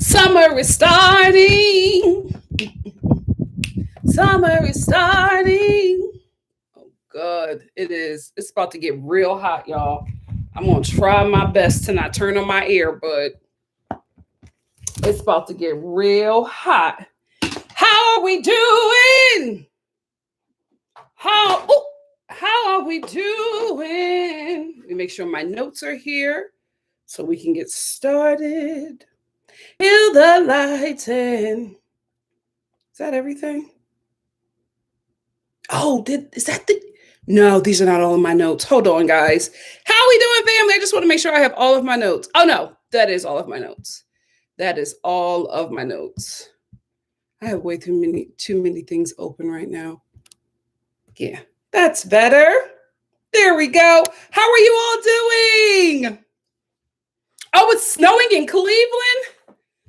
Summer is starting. Summer is starting. Oh, God, it is. It's about to get real hot, y'all. I'm going to try my best to not turn on my air, but it's about to get real hot. How are we doing? How are we doing? Let me make sure my notes are here so we can get started. Feel the lights in. Is that everything? Oh, is that the... No, these are not all of my notes. Hold on, guys. How are we doing, family? I just want to make sure I have all of my notes. Oh, no, that is all of my notes. That is all of my notes. I have way too many things open right now. Yeah, that's better. There we go. How are you all doing? Oh, it's snowing in Cleveland?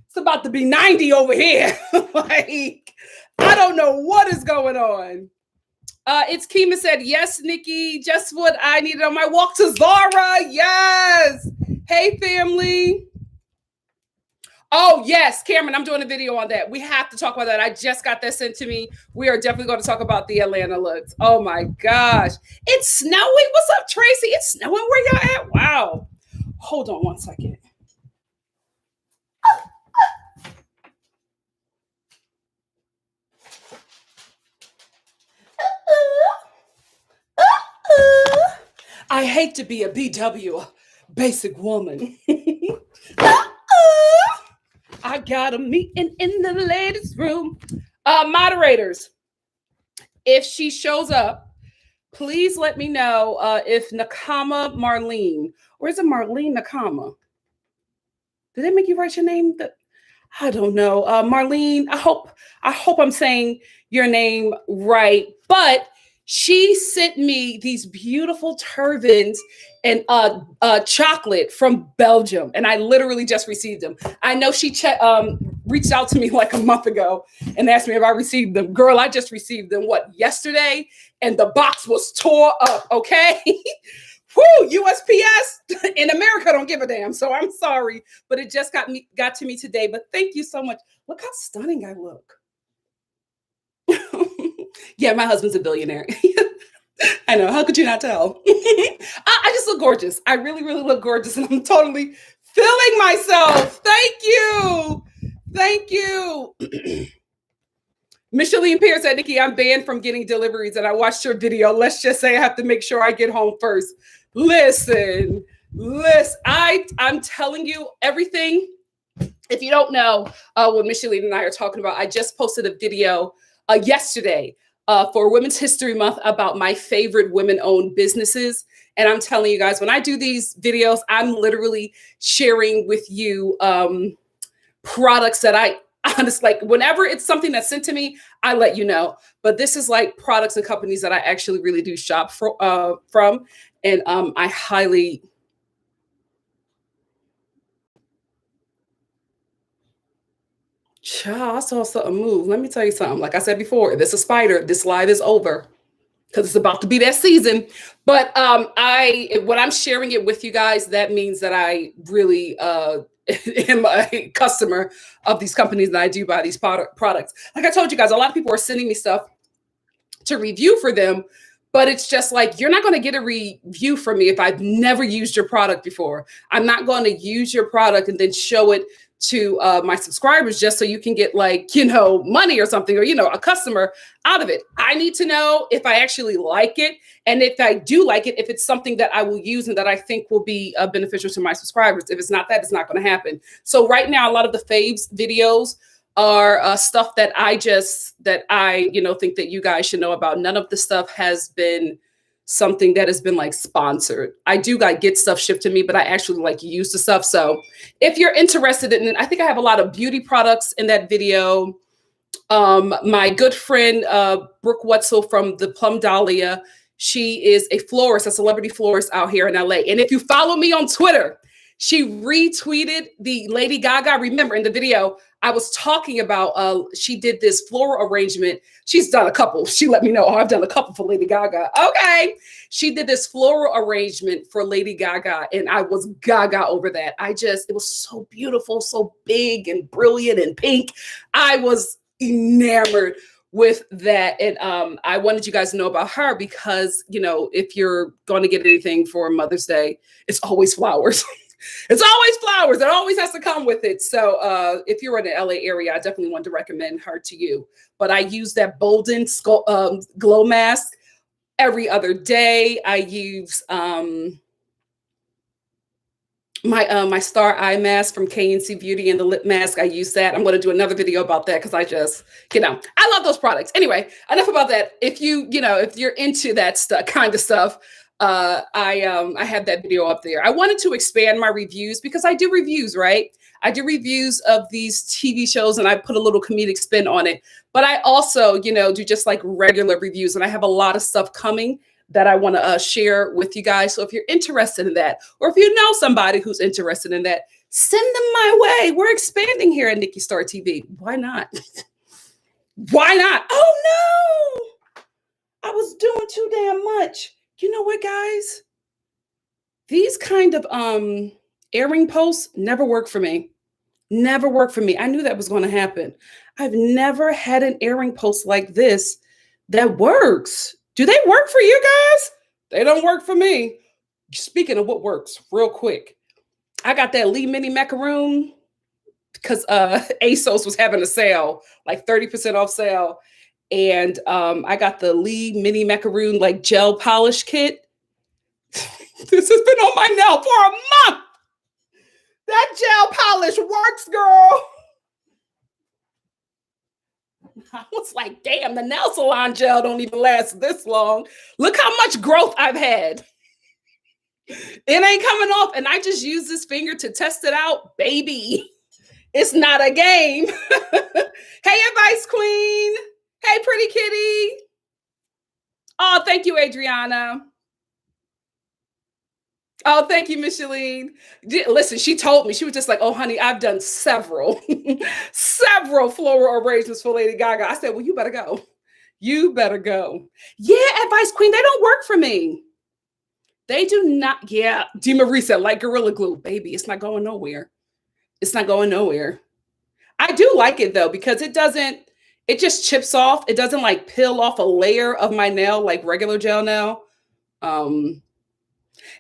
It's about to be 90 over here. Like, I don't know what is going on. It's Kima said, yes, Nikki, just what I needed on my walk to Zara. Yes. Hey, family. Oh, yes, Cameron, I'm doing a video on that. We have to talk about that. I just got that sent to me. We are definitely going to talk about the Atlanta looks. Oh, my gosh. It's snowing. What's up, Tracy? It's snowing where y'all at? Wow. Hold on one second. I hate to be a BW, basic woman. I got a meeting in the ladies' room. Moderators, if she shows up, please let me know if Nakama Marlene, or is it Marlene Nakama? Did they make you write your name? I don't know. Marlene, I hope I'm saying your name right, but she sent me these beautiful turbans and chocolate from Belgium, and I literally just received them. I know she reached out to me like a month ago and asked me if I received them. Girl, I just received them, yesterday? And the box was tore up, okay? Whoo, USPS in America don't give a damn, so I'm sorry, but it just got to me today. But thank you so much. Look how stunning I look. Yeah, my husband's a billionaire. I know. How could you not tell? I just look gorgeous. I really, really look gorgeous, and I'm totally feeling myself. Thank you. Thank you. Micheline Pierce said, Nikki, I'm banned from getting deliveries, and I watched your video. Let's just say I have to make sure I get home first. Listen, I'm telling you everything. If you don't know what Micheline and I are talking about, I just posted a video yesterday for Women's History Month about my favorite women-owned businesses. And I'm telling you guys, when I do these videos, I'm literally sharing with you products that I honestly, like, whenever it's something that's sent to me, I let you know. But this is like products and companies that I actually really do shop from. And I highly... Child, I saw something move. Let me tell you something. Like I said before, if it's a spider, this live is over because it's about to be that season. But when I'm sharing it with you guys, that means that I really am a customer of these companies, and I do buy these products. Like I told you guys, a lot of people are sending me stuff to review for them, but it's just like, you're not going to get a review from me if I've never used your product before. I'm not going to use your product and then show it to my subscribers just so you can get, like, money or something, or, a customer out of it. I need to know if I actually like it. And if I do like it, if it's something that I will use and that I think will be beneficial to my subscribers. If it's not that, it's not going to happen. So right now, a lot of the faves videos are stuff that I think that you guys should know about. None of the stuff has been something that has been like sponsored. I do get stuff shipped to me, but I actually use the stuff. So if you're interested in it, I think I have a lot of beauty products in that video. My good friend, Brooke Wetzel from the Plum Dahlia, she is a florist, a celebrity florist out here in LA. And if you follow me on Twitter, She retweeted the Lady Gaga. Remember in the video, I was talking about she did this floral arrangement. She's done a couple. She let me know, oh, I've done a couple for Lady Gaga. Okay. She did this floral arrangement for Lady Gaga, and I was gaga over that. It was so beautiful, so big and brilliant and pink. I was enamored with that. And I wanted you guys to know about her because, you know, if you're going to get anything for Mother's Day, it's always flowers. It's always flowers. It always has to come with it. So if you're in the LA area, I definitely want to recommend her to you. But I use that Bolden glow mask every other day. I use my Star Eye mask from KNC Beauty and the lip mask. I use that. I'm going to do another video about that because I just, you know, I love those products. Anyway, enough about that. If if you're into that kind of stuff, I have that video up there. I wanted to expand my reviews because I do reviews, right? I do reviews of these TV shows and I put a little comedic spin on it. But I also, do just like regular reviews, and I have a lot of stuff coming that I want to share with you guys. So if you're interested in that, or if you know somebody who's interested in that, send them my way. We're expanding here at NikkiStar TV. Why not? Why not? Oh no, I was doing too damn much. You know what, guys? These kind of airing posts never work for me. Never work for me. I knew that was going to happen. I've never had an airing post like this that works. Do they work for you guys? They don't work for me. Speaking of what works, real quick, I got that Lee mini macaroon because ASOS was having a sale, like 30% off sale. And I got the Lee mini macaroon like gel polish kit. This has been on my nail for a month. That gel polish works, girl. I was like, damn, the nail salon gel don't even last this long. Look how much growth I've had. It ain't coming off. And I just use this finger to test it out, baby. It's not a game. Hey, Advice Queen. Hey, pretty kitty. Oh, thank you, Adriana. Oh, thank you, Micheline. Listen, she told me, she was just like, oh, honey, I've done several floral arrangements for Lady Gaga. I said, well, you better go. You better go. Yeah, Advice Queen, they don't work for me. They do not. Yeah, DeMarie said, like Gorilla Glue. Baby, it's not going nowhere. It's not going nowhere. I do like it, though, because it just chips off. It doesn't like peel off a layer of my nail like regular gel nail.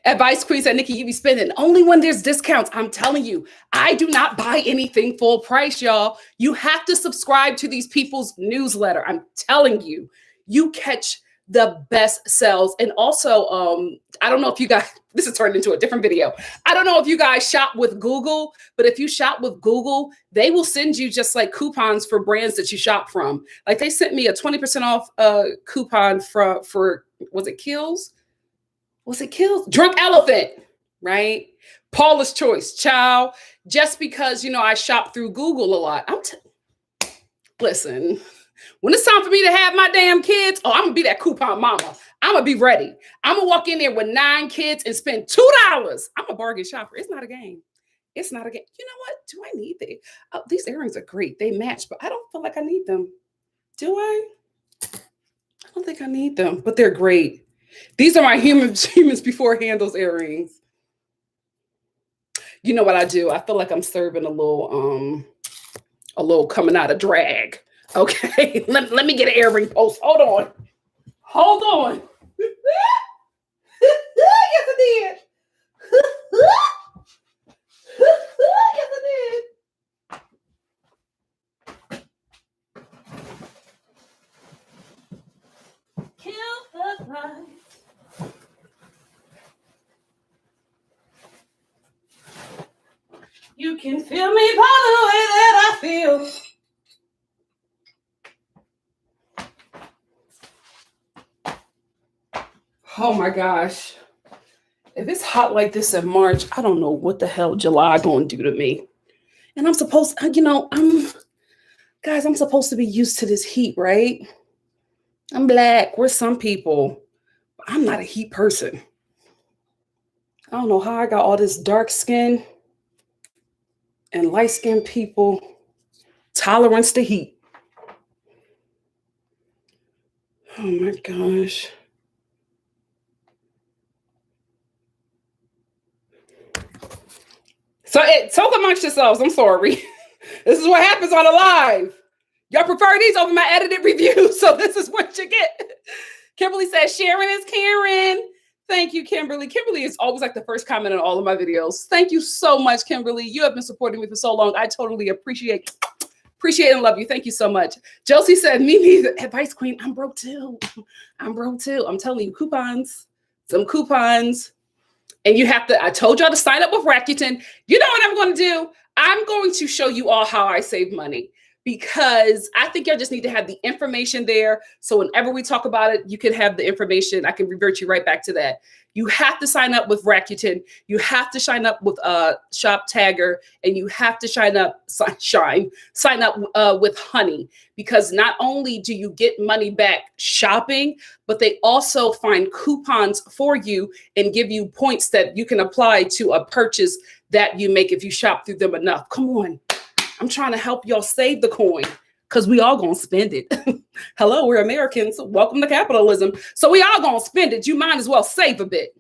Advice Queen said, Nikki, you be spending only when there's discounts. I'm telling you, I do not buy anything full price, y'all. You have to subscribe to these people's newsletter. I'm telling you, you catch the best sales. And also, I don't know if you guys, this is turned into a different video. I don't know if you guys shop with Google, but if you shop with Google, they will send you just like coupons for brands that you shop from. Like they sent me a 20% off coupon for was it Kills? Was it Kills? Drunk Elephant, right? Paula's Choice, child. Just because, I shop through Google a lot. Listen, when it's time for me to have my damn kids, I'm going to be that coupon mama. I'm going to be ready. I'm going to walk in there with 9 kids and spend $2. I'm a bargain shopper. It's not a game. It's not a game. You know what? Do I need these earrings are great. They match, but I don't feel like I need them. Do I? I don't think I need them, but they're great. These are my humans before handles earrings. You know what I do? I feel like I'm serving a little coming out of drag. Okay, let me get an earring post. Hold on. Yes, I did. Yes, I did. Kill the light. You can feel me by the way that I feel. Oh my gosh. If it's hot like this in March, I don't know what the hell July going to do to me. And I'm supposed, I'm supposed to be used to this heat, right? I'm Black. We're some people. I'm not a heat person. I don't know how I got all this dark skin and light skinned people tolerance to heat. Oh my gosh. So talk amongst yourselves. I'm sorry. This is what happens on a live. Y'all prefer these over my edited reviews, so this is what you get. Kimberly says, Sharon is Karen. Thank you, Kimberly. Kimberly is always like the first comment on all of my videos. Thank you so much, Kimberly. You have been supporting me for so long. I totally appreciate and love you. Thank you so much. Josie said, me neither. Advice Queen, I'm broke too. I'm broke too. I'm telling you, coupons, some coupons. And you have to, I told y'all to sign up with Rakuten. You know what I'm going to do? I'm going to show you all how I save money, because I think y'all just need to have the information there. So whenever we talk about it, you can have the information. I can revert you right back to that. You have to sign up with Rakuten. You have to sign up with Shop Tagger, and you have to sign up with Honey, because not only do you get money back shopping, but they also find coupons for you and give you points that you can apply to a purchase that you make if you shop through them enough. Come on. I'm trying to help y'all save the coin, because we all gonna spend it. Hello, we're Americans. Welcome to capitalism. So we all gonna spend it. You might as well save a bit.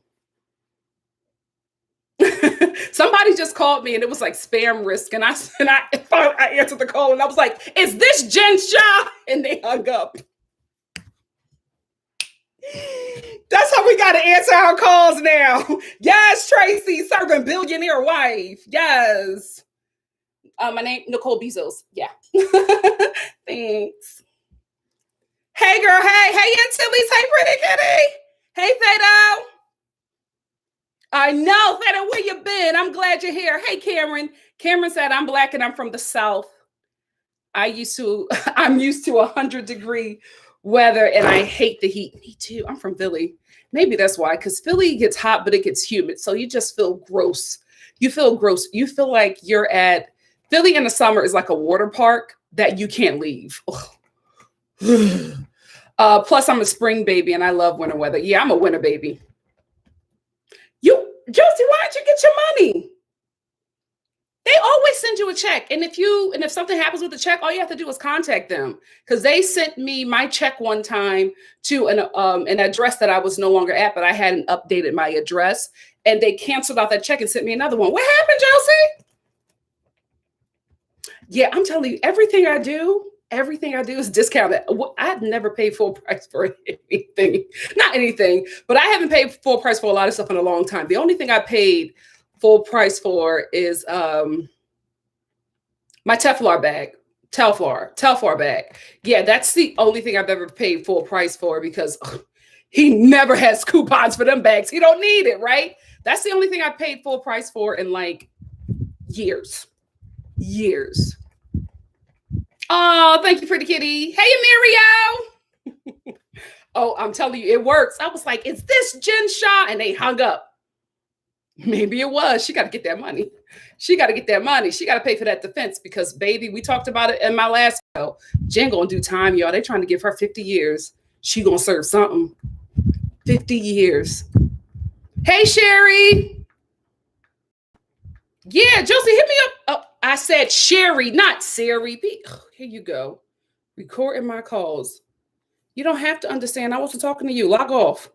Somebody just called me and it was like spam risk. And I answered the call and I was like, is this Jen Shaw? And they hung up. That's how we got to answer our calls now. Yes, Tracy, serving billionaire wife. Yes. My name, Nicole Bezos. Yeah. Thanks. Hey, girl. Hey, Antilles. Hey, pretty kitty. Hey, Thado. I know, Thado, where you been? I'm glad you're here. Hey, Cameron. Cameron said, I'm Black and I'm from the South. I'm used to 100-degree weather and I hate the heat. Me too. I'm from Philly. Maybe that's why, because Philly gets hot, but it gets humid. So you just feel gross. You feel gross. You feel like you're at Philly in the summer is like a water park that you can't leave. Plus, I'm a spring baby and I love winter weather. Yeah, I'm a winter baby. Josie, why don't you get your money? They always send you a check. And if something happens with the check, all you have to do is contact them. Because they sent me my check one time to an address that I was no longer at, but I hadn't updated my address. And they canceled out that check and sent me another one. What happened, Josie? Yeah, I'm telling you, everything I do is discounted. I've never paid full price for anything. Not anything, but I haven't paid full price for a lot of stuff in a long time. The only thing I paid full price for is my Teflon bag. Telfar bag. Yeah, that's the only thing I've ever paid full price for, because he never has coupons for them bags. He don't need it, right? That's the only thing I paid full price for in like years. Oh, thank you, pretty kitty. Hey, Emirio. Oh, I'm telling you, it works. I was like, is this Jen Shaw? And they hung up. Maybe it was. She got to get that money. She got to pay for that defense, because, baby, we talked about it in my last video. Jen gonna do time, y'all. They trying to give her 50 years. She gonna serve something. 50 years. Hey, Sherry. Yeah, Josie, hit me up. Oh, I said Sherry, not Siri. Here you go. Recording my calls. You don't have to understand. I wasn't talking to you. Log off.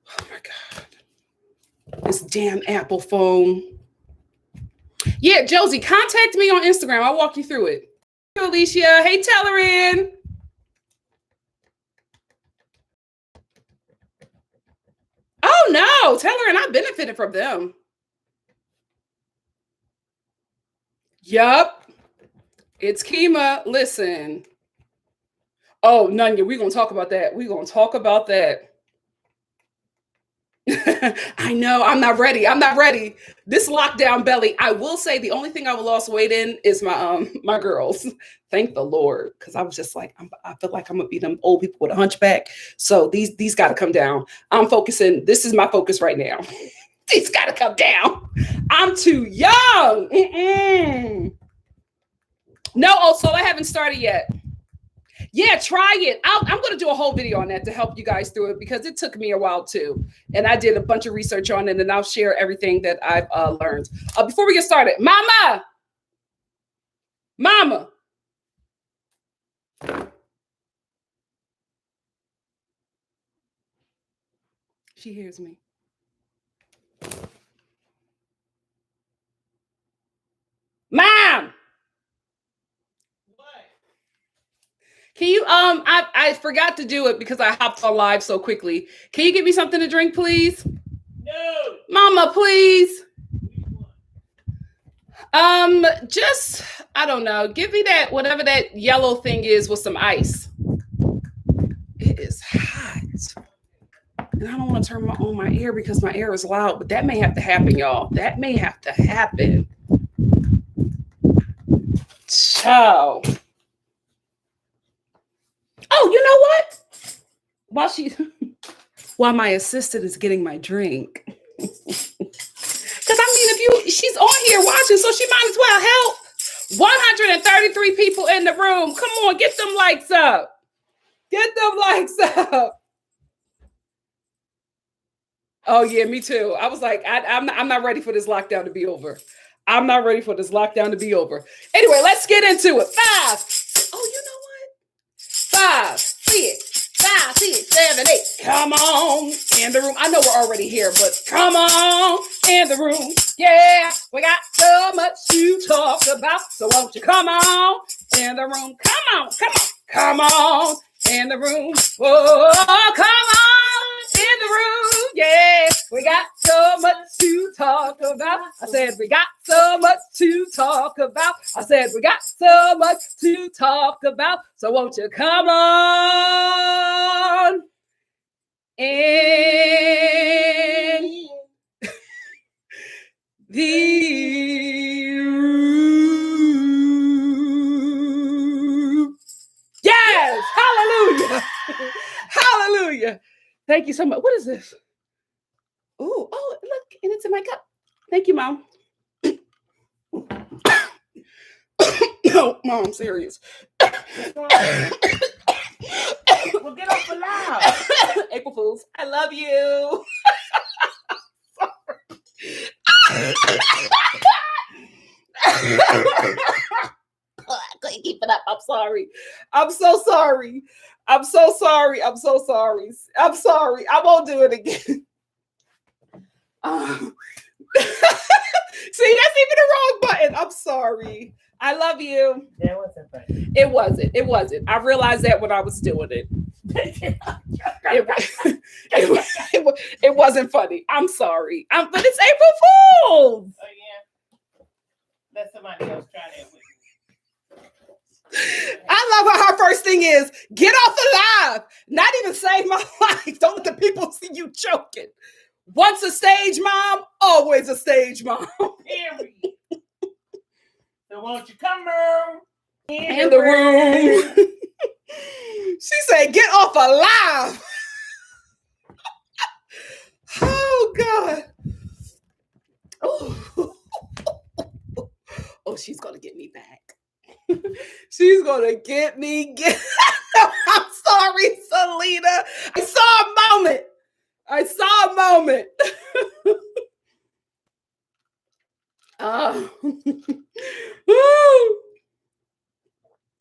Oh, my God. This damn Apple phone. Yeah, Josie, contact me on Instagram. I'll walk you through it. Hey, Alicia. Hey, Tellerin. Oh, no. Tellerin, I benefited from them. Yup. It's Kima. Listen. Oh, Nunya, we're going to talk about that. I know. I'm not ready. This lockdown belly. I will say the only thing I lost weight in is my girls. Thank the Lord. Because I was just like, I feel like I'm going to be them old people with a hunchback. So these got to come down. I'm focusing. This is my focus right now. These got to come down. I'm too young. No, so I haven't started yet. Yeah, try it. I'm going to do a whole video on that to help you guys through it because it took me a while too. And I did a bunch of research on it, and I'll share everything that I've learned. Before we get started, Mama. She hears me. Mom. Can you, I forgot to do it because I hopped on live so quickly. Can you get me something to drink, please? No. Mama, please. Just, I don't know. Give me that, whatever that yellow thing is with some ice. It is hot. And I don't want to turn on my air because my air is loud, but that may have to happen, y'all. That may have to happen. Ciao. Oh, you know what? While my assistant is getting my drink. Because I mean, she's on here watching, so she might as well help. 133 people in the room. Come on, get them likes up. Get them likes up. Oh yeah, me too. I was like, I'm not ready for this lockdown to be over. I'm not ready for this lockdown to be over. Anyway, let's get into it. 5. Oh, you know what? 5, 6, 5, 6, 7, 8. Come on in the room. I know we're already here, but come on in the room. Yeah, we got so much to talk about. So won't you come on in the room? Come on in the room. Oh, come on in the room. Yeah, we got so much to talk about. I said we got so much to talk about. I said we got so much to talk about. So won't you come on in the room? Yes, hallelujah. Hallelujah. Thank you so much. What is this? Oh, look, and it's in my cup. Thank you, Mom. No, Mom, I'm serious. Well, get off the live. April Fools, I love you. I couldn't keep it up. I'm sorry. I'm so sorry. I'm so sorry. I'm so sorry. I'm sorry. I won't do it again. See, that's even the wrong button. I'm sorry. I love you. That wasn't funny. It wasn't. It wasn't. I realized that when I was doing it. It wasn't funny. I'm sorry. But it's April Fool's. Oh, yeah. Let somebody else try that with me. I love how her first thing is, get off the live. Not even save my life. Don't let the people see you choking. Once a stage mom, always a stage mom. Period. So won't you come on in the room? She said, get off alive. Oh, God. Oh, she's going to get me back. She's going to get me. I'm sorry, Selena. I saw a moment.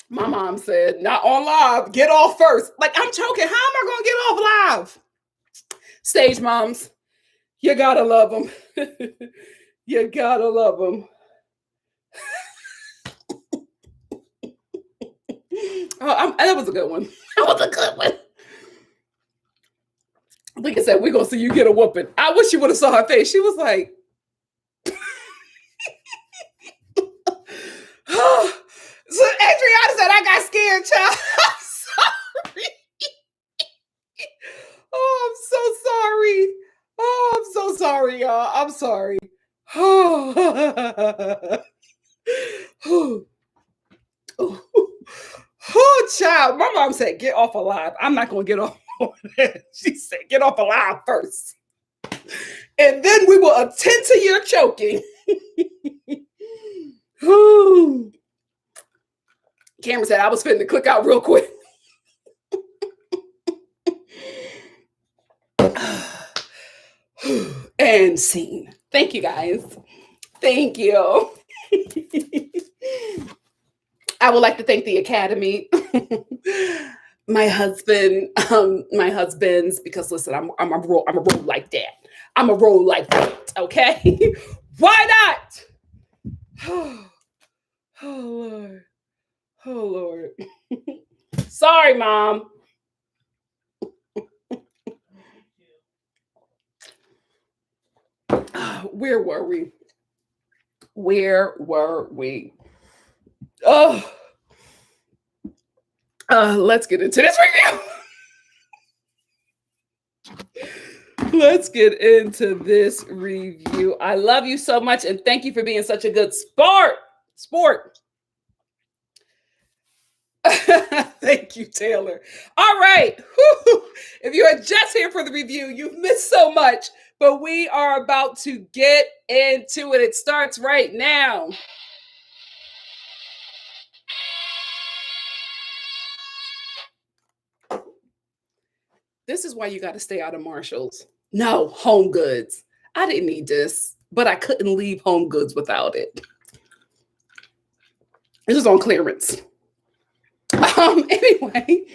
My mom said, not on live. Get off first. Like, I'm choking. How am I going to get off live? Stage moms, you got to love them. You got to love them. That was a good one. That was a good one. Like I said, we're going to see you get a whooping. I wish you would have saw her face. She was like, so Adriana said, I got scared, child. I'm sorry. Oh, I'm so sorry. Oh, I'm so sorry, y'all. I'm sorry. Oh, child. My mom said, get off alive. I'm not going to get off. She said, get off alive first. And then we will attend to your choking. Cameron said, I was fitting to click out real quick. And scene. Thank you, guys. Thank you. I would like to thank the Academy, my husband, my husbands, because listen, I'm a roll like that. I'm a roll like that. Okay, why not? Oh Lord, oh Lord. Sorry, Mom. Where were we? Oh, let's get into this review. Let's get into this review. I love you so much, and thank you for being such a good sport. Thank you, Taylor. All right. Whew. If you are just here for the review, you've missed so much, but we are about to get into it. It starts right now. This is why you got to stay out of Marshalls. No, Home Goods. I didn't need this, but I couldn't leave Home Goods without it. This is on clearance. Anyway,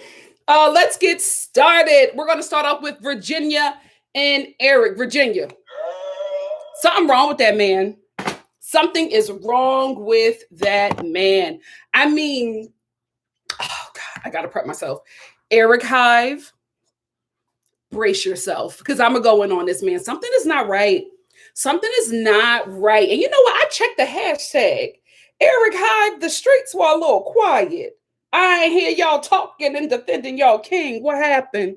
let's get started. We're going to start off with Virginia and Eric. Virginia, something wrong with that man. Something is wrong with that man. I mean, oh God, I got to prep myself. Eric Hive, brace yourself, because I'm going to go in on this man. Something is not right. Something is not right. And you know what? I checked the hashtag. Eric Hive, the streets were a little quiet. I ain't hear y'all talking and defending y'all king. What happened?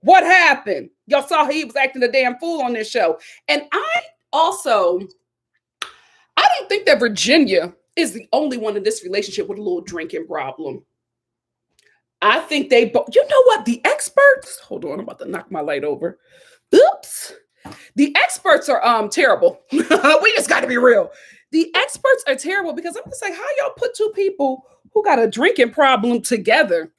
What happened? Y'all saw he was acting a damn fool on this show. And I don't think that Virginia is the only one in this relationship with a little drinking problem. I think they both, you know what? The experts, hold on, I'm about to knock my light over. Oops. The experts are terrible. We just got to be real. The experts are terrible because I'm just like, how y'all put two people who got a drinking problem together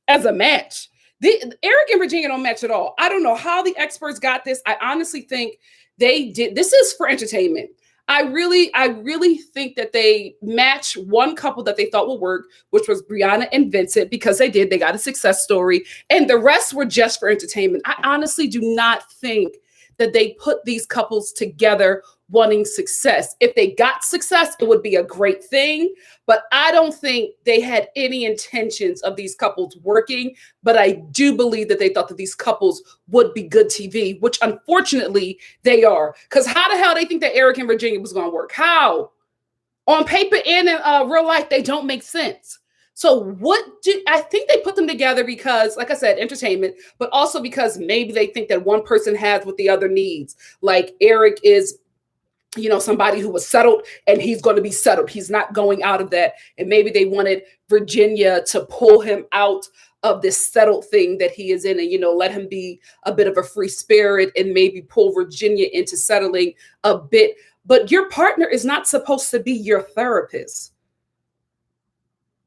as a match? Eric and Virginia don't match at all. I don't know how the experts got this. I honestly think they did. This is for entertainment. I really think that they match one couple that they thought would work, which was Brianna and Vincent, because they did. They got a success story, and the rest were just for entertainment. I honestly do not think that they put these couples together wanting success. If they got success, it would be a great thing, but I don't think they had any intentions of these couples working, but I do believe that they thought that these couples would be good TV, which unfortunately they are. Because how the hell they think that Eric and Virginia was going to work? How? On paper and in real life, they don't make sense. So I think they put them together because, like I said, entertainment, but also because maybe they think that one person has what the other needs. Like Eric is, somebody who was settled and he's going to be settled. He's not going out of that. And maybe they wanted Virginia to pull him out of this settled thing that he is in and, let him be a bit of a free spirit and maybe pull Virginia into settling a bit. But your partner is not supposed to be your therapist.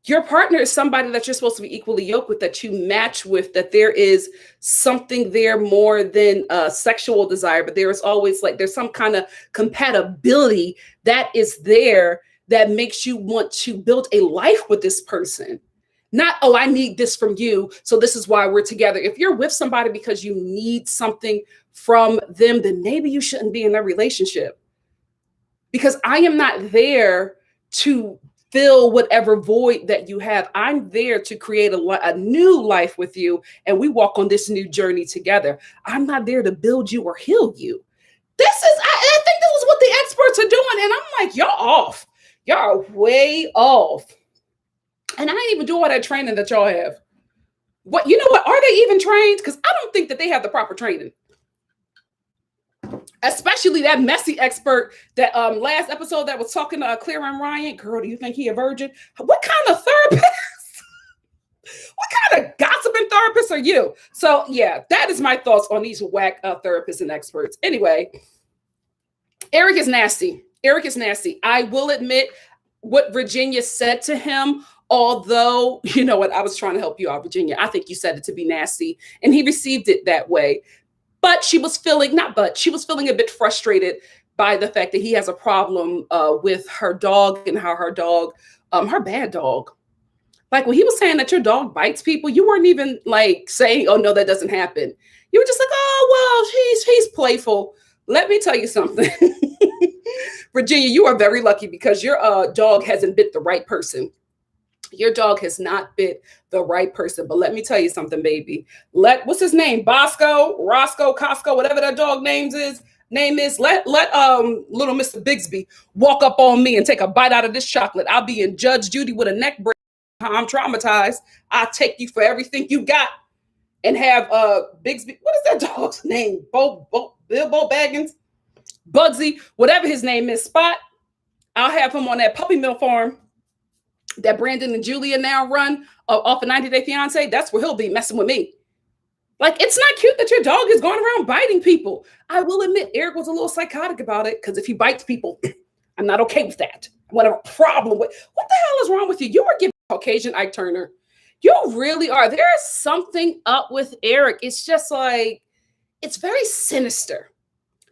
Your partner is somebody that you're supposed to be equally yoked with, that you match with, that there is something there more than sexual desire, but there is always there's some kind of compatibility that is there that makes you want to build a life with this person. Not, oh, I need this from you, so this is why we're together. If you're with somebody because you need something from them, then maybe you shouldn't be in a relationship. Because I am not there to fill whatever void that you have. I'm there to create a new life with you, and we walk on this new journey together. I'm not there to build you or heal you. I think this is what the experts are doing, and I'm like, y'all off. Y'all are way off. And I ain't even doing all that training that y'all have. What, you know what? Are they even trained? Because I don't think that they have the proper training. Especially that messy expert that last episode that was talking to Clara and Ryan. Girl, do you think he a virgin? What kind of therapist? What kind of gossiping therapist are you? So yeah, that is my thoughts on these whack therapists and experts. Anyway, Eric is nasty. Eric is nasty. I will admit what Virginia said to him, although, you know what, I was trying to help you out, Virginia. I think you said it to be nasty, and he received it that way. But she was feeling, not but, she was feeling a bit frustrated by the fact that he has a problem with her dog and how her dog, her bad dog. Like when he was saying that your dog bites people, you weren't even like saying, "Oh no, that doesn't happen." You were just like, "Oh well, he's playful." Let me tell you something, Virginia. You are very lucky because your dog hasn't bit the right person. Your dog has not bit the right person. But let me tell you something, baby. What's his name? Bosco, Roscoe, Costco, whatever that dog name is. Let little Mr. Bigsby walk up on me and take a bite out of this chocolate. I'll be in Judge Judy with a neck break. I'm traumatized. I'll take you for everything you got and have Bigsby. What is that dog's name? Bilbo Baggins, Bugsy, whatever his name is. Spot. I'll have him on that puppy mill farm that Brandon and Julia now run off of 90 Day Fiance. That's where he'll be messing with me. Like, it's not cute that your dog is going around biting people. I will admit, Eric was a little psychotic about it because if he bites people, I'm not okay with that. I want a problem with. What the hell is wrong with you? You are giving Caucasian Ike Turner. You really are. There is something up with Eric. It's just like, it's very sinister.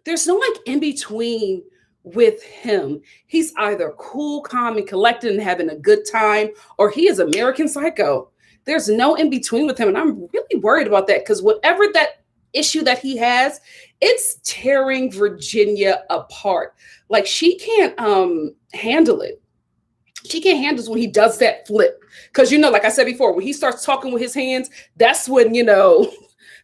There's no like in between with him. He's either cool, calm, and collected and having a good time, or he is American Psycho. There's no in between with him. And I'm really worried about that because whatever that issue that he has, it's tearing Virginia apart. Like she can't handle it. She can't handle when he does that flip. Because, you know, like I said before, when he starts talking with his hands, that's when, you know,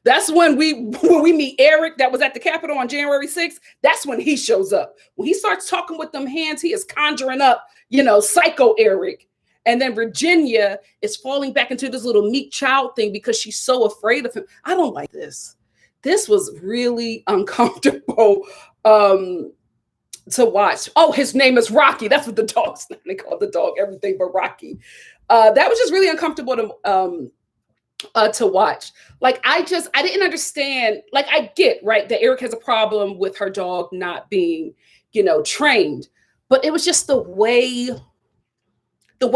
that's when we meet Eric that was at the Capitol on January 6th. That's when he shows up. When he starts talking with them hands, he is conjuring up, you know, Psycho Eric. And then Virginia is falling back into this little meek child thing because she's so afraid of him. I don't like this. This was really uncomfortable to watch. Oh, his name is Rocky. That's what the dog's name. They call the dog everything but Rocky. That was just really uncomfortable to watch. Like, I didn't understand. Like, I get, right, that Eric has a problem with her dog not being, you know, trained. But it was just the way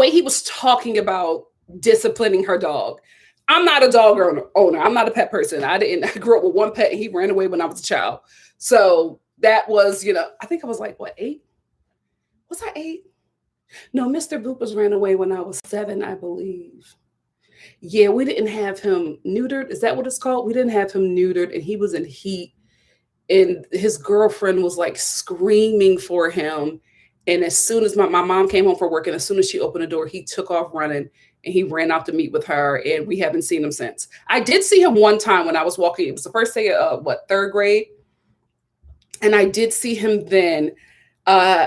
he was talking about disciplining her dog. I'm not a dog owner. I'm not a pet person. I grew up with one pet and he ran away when I was a child. So that was, you know, I think I was like, what, 8? Was I 8? No, Mr. Boopers ran away when I was 7, I believe. Yeah, we didn't have him neutered. Is that what it's called? We didn't have him neutered and he was in heat. And his girlfriend was like screaming for him. And as soon as my mom came home from work, and as soon as she opened the door, he took off running and he ran out to meet with her. And we haven't seen him since. I did see him one time when I was walking. It was the first day of 3rd grade. And I did see him then.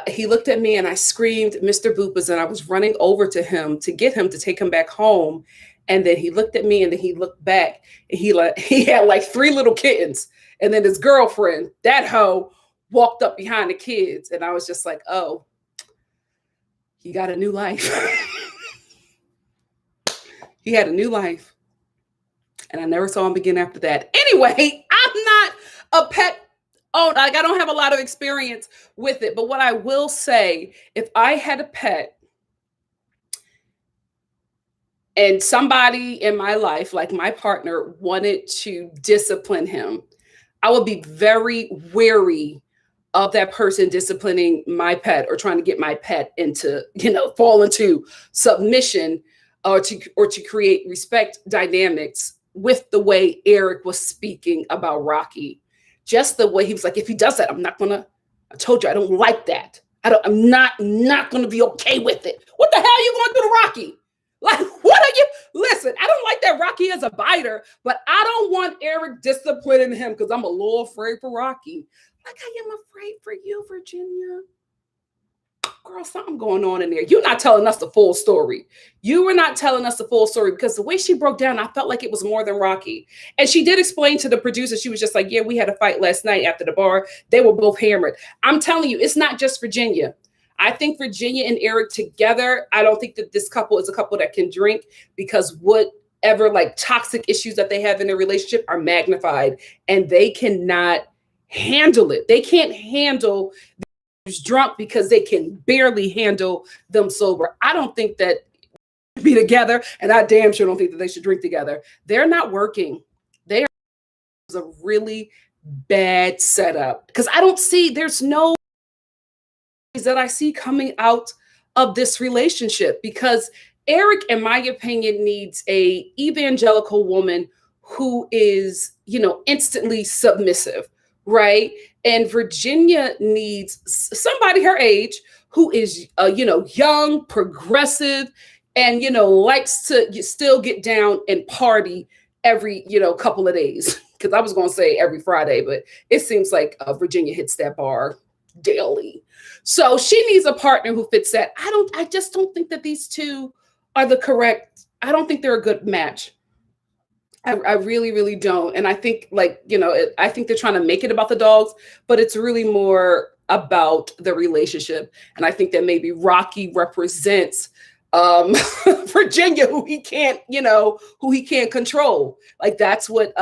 He looked at me and I screamed, Mr. Boopers, and I was running over to him to get him to take him back home. And then he looked at me and then he looked back and he had like 3 little kittens. And then his girlfriend, that hoe, walked up behind the kids. And I was just like, oh, he got a new life. He had a new life. And I never saw him again after that. Anyway, I'm not a pet owner. Like, I don't have a lot of experience with it. But what I will say, if I had a pet and somebody in my life, like my partner, wanted to discipline him, I would be very wary of that person disciplining my pet or trying to get my pet into, you know, fall into submission or to create respect dynamics with the way Eric was speaking about Rocky. Just the way he was like, if he does that, I told you, I don't like that. I'm not going to be okay with it. What the hell are you going to do to Rocky? Like, what are you? Listen, I don't like that Rocky is a biter, but I don't want Eric disciplining him because I'm a little afraid for Rocky. Like I am afraid for you, Virginia. Girl, something going on in there. You're not telling us the full story. You were not telling us the full story because the way she broke down, I felt like it was more than Rocky. And she did explain to the producer, she was just like, yeah, we had a fight last night after the bar. They were both hammered. I'm telling you, it's not just Virginia. I think Virginia and Eric together, I don't think that this couple is a couple that can drink because whatever like toxic issues that they have in their relationship are magnified and they cannot handle it. They can't handle drunk because they can barely handle them sober. I don't think that be together, and I damn sure don't think that they should drink together. They're not working. They are a really bad setup. Because I don't see, there's no that I see coming out of this relationship, because Eric, in my opinion, needs a evangelical woman who is, instantly submissive, right? And Virginia needs somebody her age who is, young, progressive, and, likes to still get down and party every, couple of days. Because I was going to say every Friday, but it seems like Virginia hits that bar daily. So she needs a partner who fits that. I just don't think that these two are I don't think they're a good match. I really, really don't. And I think I think they're trying to make it about the dogs, but it's really more about the relationship. And I think that maybe Rocky represents Virginia, who he can't control. Like that's what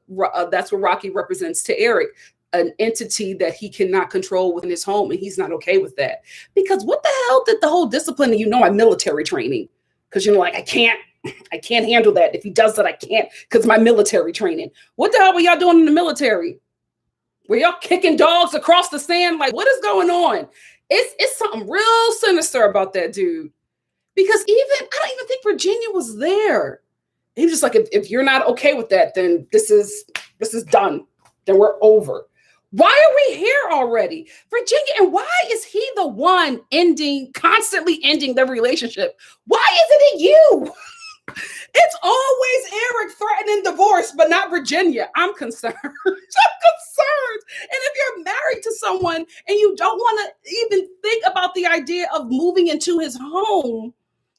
Rocky represents to Eric, an entity that he cannot control within his home, and he's not okay with that. Because what the hell did the whole discipline, my military training? Because I can't handle that. If he does that, I can't, because my military training. What the hell were y'all doing in the military? Were y'all kicking dogs across the sand? Like, what is going on? It's something real sinister about that dude. Because I don't even think Virginia was there. He was just like, if you're not okay with that, then this is done. Then we're over. Why are we here already? Virginia, and why is he the one constantly ending the relationship? Why isn't it you? It's always Eric threatening divorce, but not Virginia. I'm concerned. I'm concerned. And if you're married to someone and you don't want to even think about the idea of moving into his home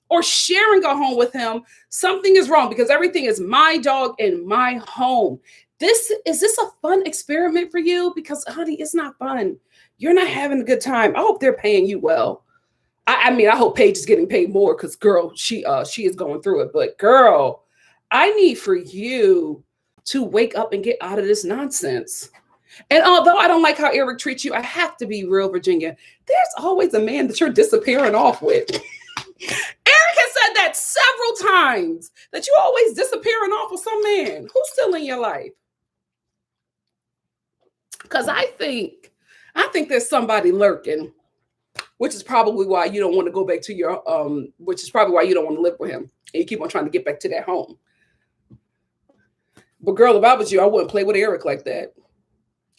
or sharing a home with him, something is wrong, because everything is my dog in my home. Is this a fun experiment for you? Because honey, it's not fun. You're not having a good time. I hope they're paying you well. I hope Paige is getting paid more, because girl, she is going through it. But girl, I need for you to wake up and get out of this nonsense. And although I don't like how Eric treats you, I have to be real, Virginia. There's always a man that you're disappearing off with. Eric has said that several times, that you always disappearing off with some man. Who's still in your life? Because I think there's somebody lurking, which is probably why you don't want to go back to your which is probably why you don't want to live with him, and you keep on trying to get back to that home. But girl, if I was you, I wouldn't play with Eric like that,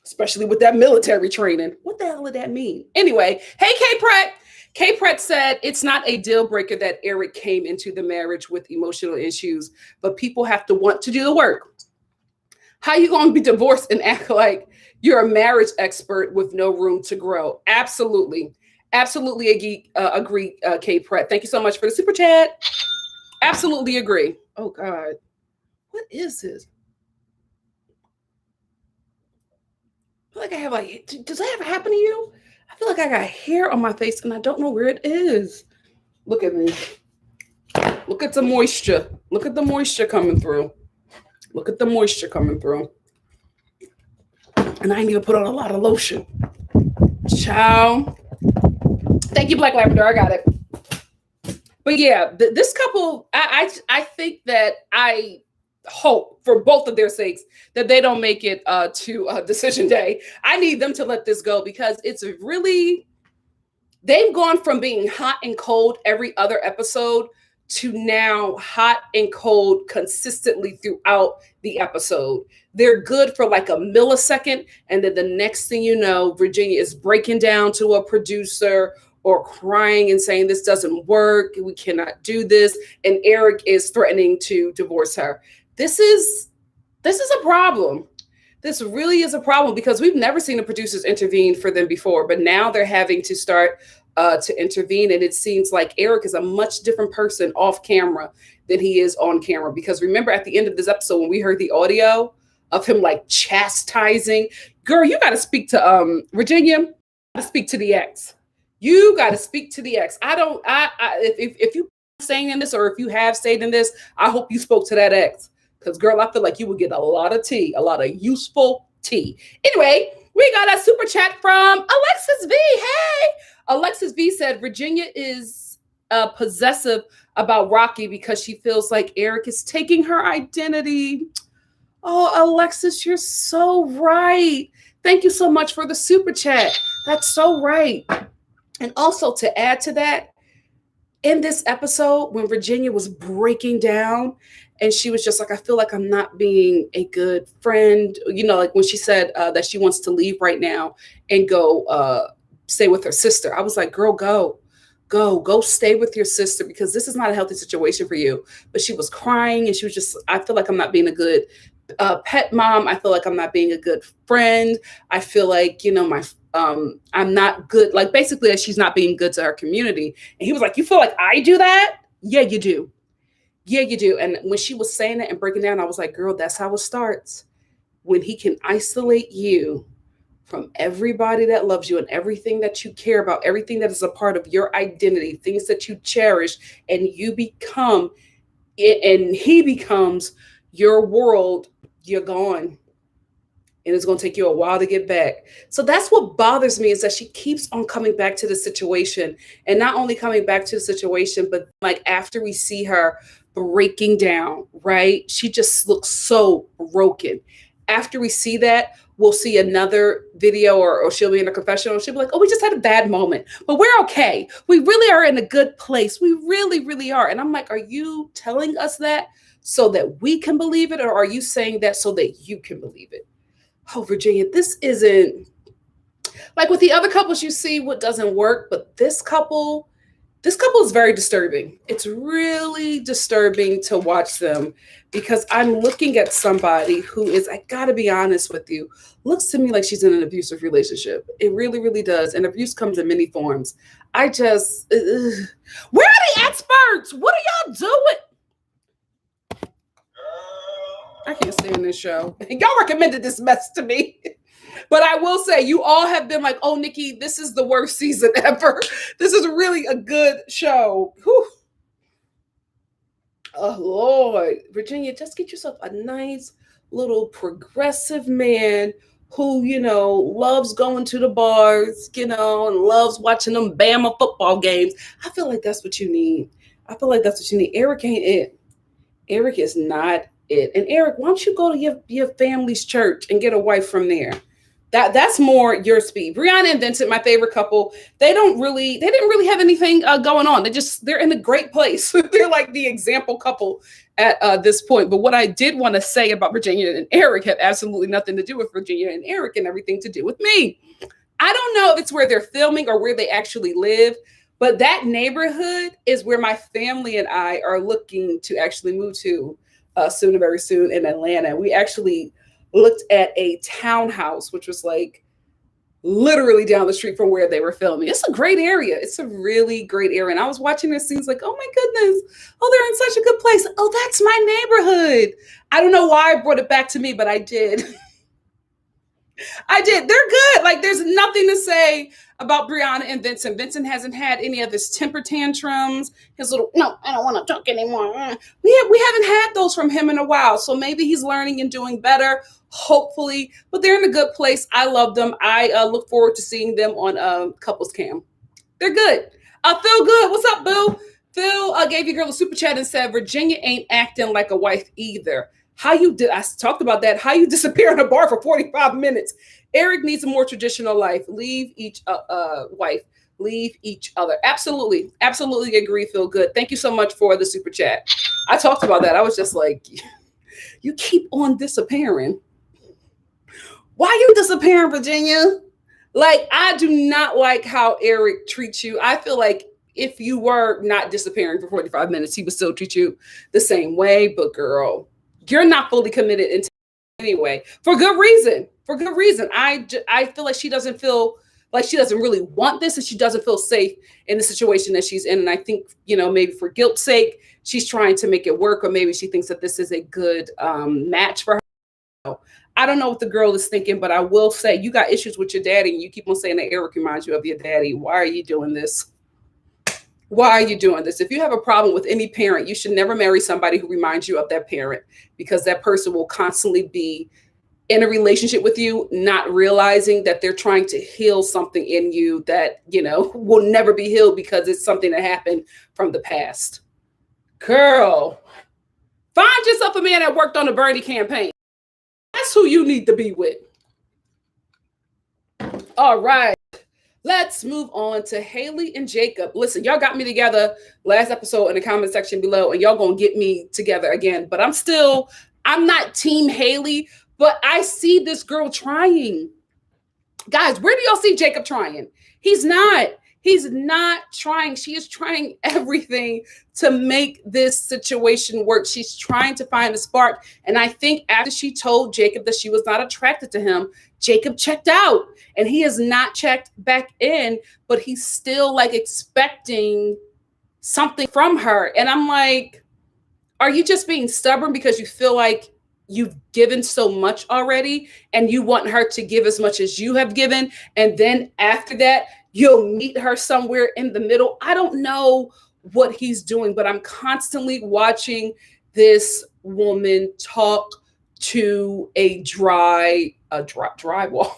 especially with that military training. What the hell did that mean? Anyway, hey, K Pratt. K Pratt said it's not a deal breaker that Eric came into the marriage with emotional issues, but people have to want to do the work. How you going to be divorced and act like you're a marriage expert with no room to grow? Absolutely. Absolutely agree, K Pratt. Thank you so much for the super chat. Absolutely agree. Oh, God. What is this? I feel like I have does that ever happen to you? I feel like I got hair on my face and I don't know where it is. Look at me. Look at the moisture. Look at the moisture coming through. Look at the moisture coming through. And I ain't even put on a lot of lotion. Ciao. Thank you, Black Lavender. I got it. But yeah, this couple, I think that I hope for both of their sakes that they don't make it to decision day. I need them to let this go, because it's really, they've gone from being hot and cold every other episode to now hot and cold consistently throughout the episode. They're good for like a millisecond, and then the next thing you know, Virginia is breaking down to a producer or crying and saying this doesn't work, we cannot do this, and Eric is threatening to divorce her. This is a problem. This really is a problem, because we've never seen the producers intervene for them before, but now they're having to start to intervene. And it seems like Eric is a much different person off camera than he is on camera. Because remember at the end of this episode, when we heard the audio of him like chastising, girl, you got to speak to Virginia, you got to speak to the ex. You got to speak to the ex. If you saying in this, or if you have stayed in this, I hope you spoke to that ex. Because girl, I feel like you would get a lot of tea, a lot of useful tea. Anyway, we got a super chat from Alexis V. Hey, Alexis V said Virginia is possessive about Rocky because she feels like Eric is taking her identity. Oh, Alexis, you're so right. Thank you so much for the super chat. That's so right. And also to add to that, in this episode, when Virginia was breaking down and she was just like, I feel like I'm not being a good friend, like when she said that she wants to leave right now and go stay with her sister. I was like, girl, go stay with your sister because this is not a healthy situation for you. But she was crying and she was just, I feel like I'm not being a good pet mom. I feel like I'm not being a good friend. I feel like, I'm not good. Like basically that she's not being good to her community. And he was like, you feel like I do that? Yeah, you do. Yeah, you do. And when she was saying it and breaking down, I was like, girl, that's how it starts. When he can isolate you from everybody that loves you and everything that you care about, everything that is a part of your identity, things that you cherish, and you become, and he becomes your world, you're gone. And it's going to take you a while to get back. So that's what bothers me is that she keeps on coming back to the situation, and not only coming back to the situation, but like after we see her breaking down, right? She just looks so broken. After we see that, we'll see another video or she'll be in a confessional. She'll be like, oh, we just had a bad moment, but we're okay. We really are in a good place. We really, really are. And I'm like, are you telling us that so that we can believe it? Or are you saying that so that you can believe it? Oh, Virginia, this isn't like with the other couples you see what doesn't work, but this couple is very disturbing. It's really disturbing to watch them because I'm looking at somebody who is, I gotta be honest with you, looks to me like she's in an abusive relationship. It really, really does. And abuse comes in many forms. I just, where are the experts? What are y'all doing? I can't stand this show. Y'all recommended this mess to me. But I will say, you all have been like, oh, Nikki, this is the worst season ever. This is really a good show. Whew. Oh, Lord. Virginia, just get yourself a nice little progressive man who, loves going to the bars, and loves watching them Bama football games. I feel like that's what you need. Eric ain't it. Eric is not it. And Eric, why don't you go to your family's church and get a wife from there? That's more your speed. Brianna and Vincent, my favorite couple, they didn't really have anything going on. They're in a great place. They're like the example couple at this point. But what I did want to say about Virginia and Eric had absolutely nothing to do with Virginia and Eric and everything to do with me. I don't know if it's where they're filming or where they actually live, but that neighborhood is where my family and I are looking to actually move to soon, very soon in Atlanta. We actually looked at a townhouse, which was like literally down the street from where they were filming. It's a great area. It's a really great area. And I was watching their scenes like, oh my goodness, oh, they're in such a good place. Oh, that's my neighborhood. I don't know why I brought it back to me, but I did. I did. They're good. Like, there's nothing to say about Brianna and Vincent. Vincent hasn't had any of his temper tantrums. His little, no, I don't want to talk anymore. We haven't had those from him in a while. So maybe he's learning and doing better, hopefully. But they're in a good place. I love them. I look forward to seeing them on Couples Cam. They're good. Phil Good. What's up, boo? Phil gave your girl a super chat and said, Virginia ain't acting like a wife either. I talked about that. How you disappear in a bar for 45 minutes. Eric needs a more traditional life. Leave each wife. Leave each other. Absolutely. Absolutely agree. Feel good. Thank you so much for the super chat. I talked about that. I was just like, you keep on disappearing. Why are you disappearing, Virginia? Like, I do not like how Eric treats you. I feel like if you were not disappearing for 45 minutes, he would still treat you the same way. But girl, you're not fully committed into anyway, for good reason. For good reason. I feel like she doesn't feel like she doesn't really want this, and she doesn't feel safe in the situation that she's in. And I think, maybe for guilt's sake, she's trying to make it work, or maybe she thinks that this is a good match for her. I don't know what the girl is thinking, but I will say, you got issues with your daddy, and you keep on saying that Eric reminds you of your daddy. Why are you doing this? Why are you doing this? If you have a problem with any parent, you should never marry somebody who reminds you of that parent, because that person will constantly be in a relationship with you, not realizing that they're trying to heal something in you that, will never be healed because it's something that happened from the past. Girl, find yourself a man that worked on the Bernie campaign. you need to be with? All right. Let's move on to Haley and Jacob. Listen, y'all got me together last episode in the comment section below, and y'all gonna get me together again. But I'm not team Haley, but I see this girl trying. Guys, where do y'all see Jacob trying? He's not trying. She is trying everything to make this situation work. She's trying to find a spark. And I think after she told Jacob that she was not attracted to him, Jacob checked out, and he has not checked back in, but he's still like expecting something from her. And I'm like, are you just being stubborn because you feel like you've given so much already and you want her to give as much as you have given? And then after that, you'll meet her somewhere in the middle. I don't know what he's doing, but I'm constantly watching this woman talk to a drywall.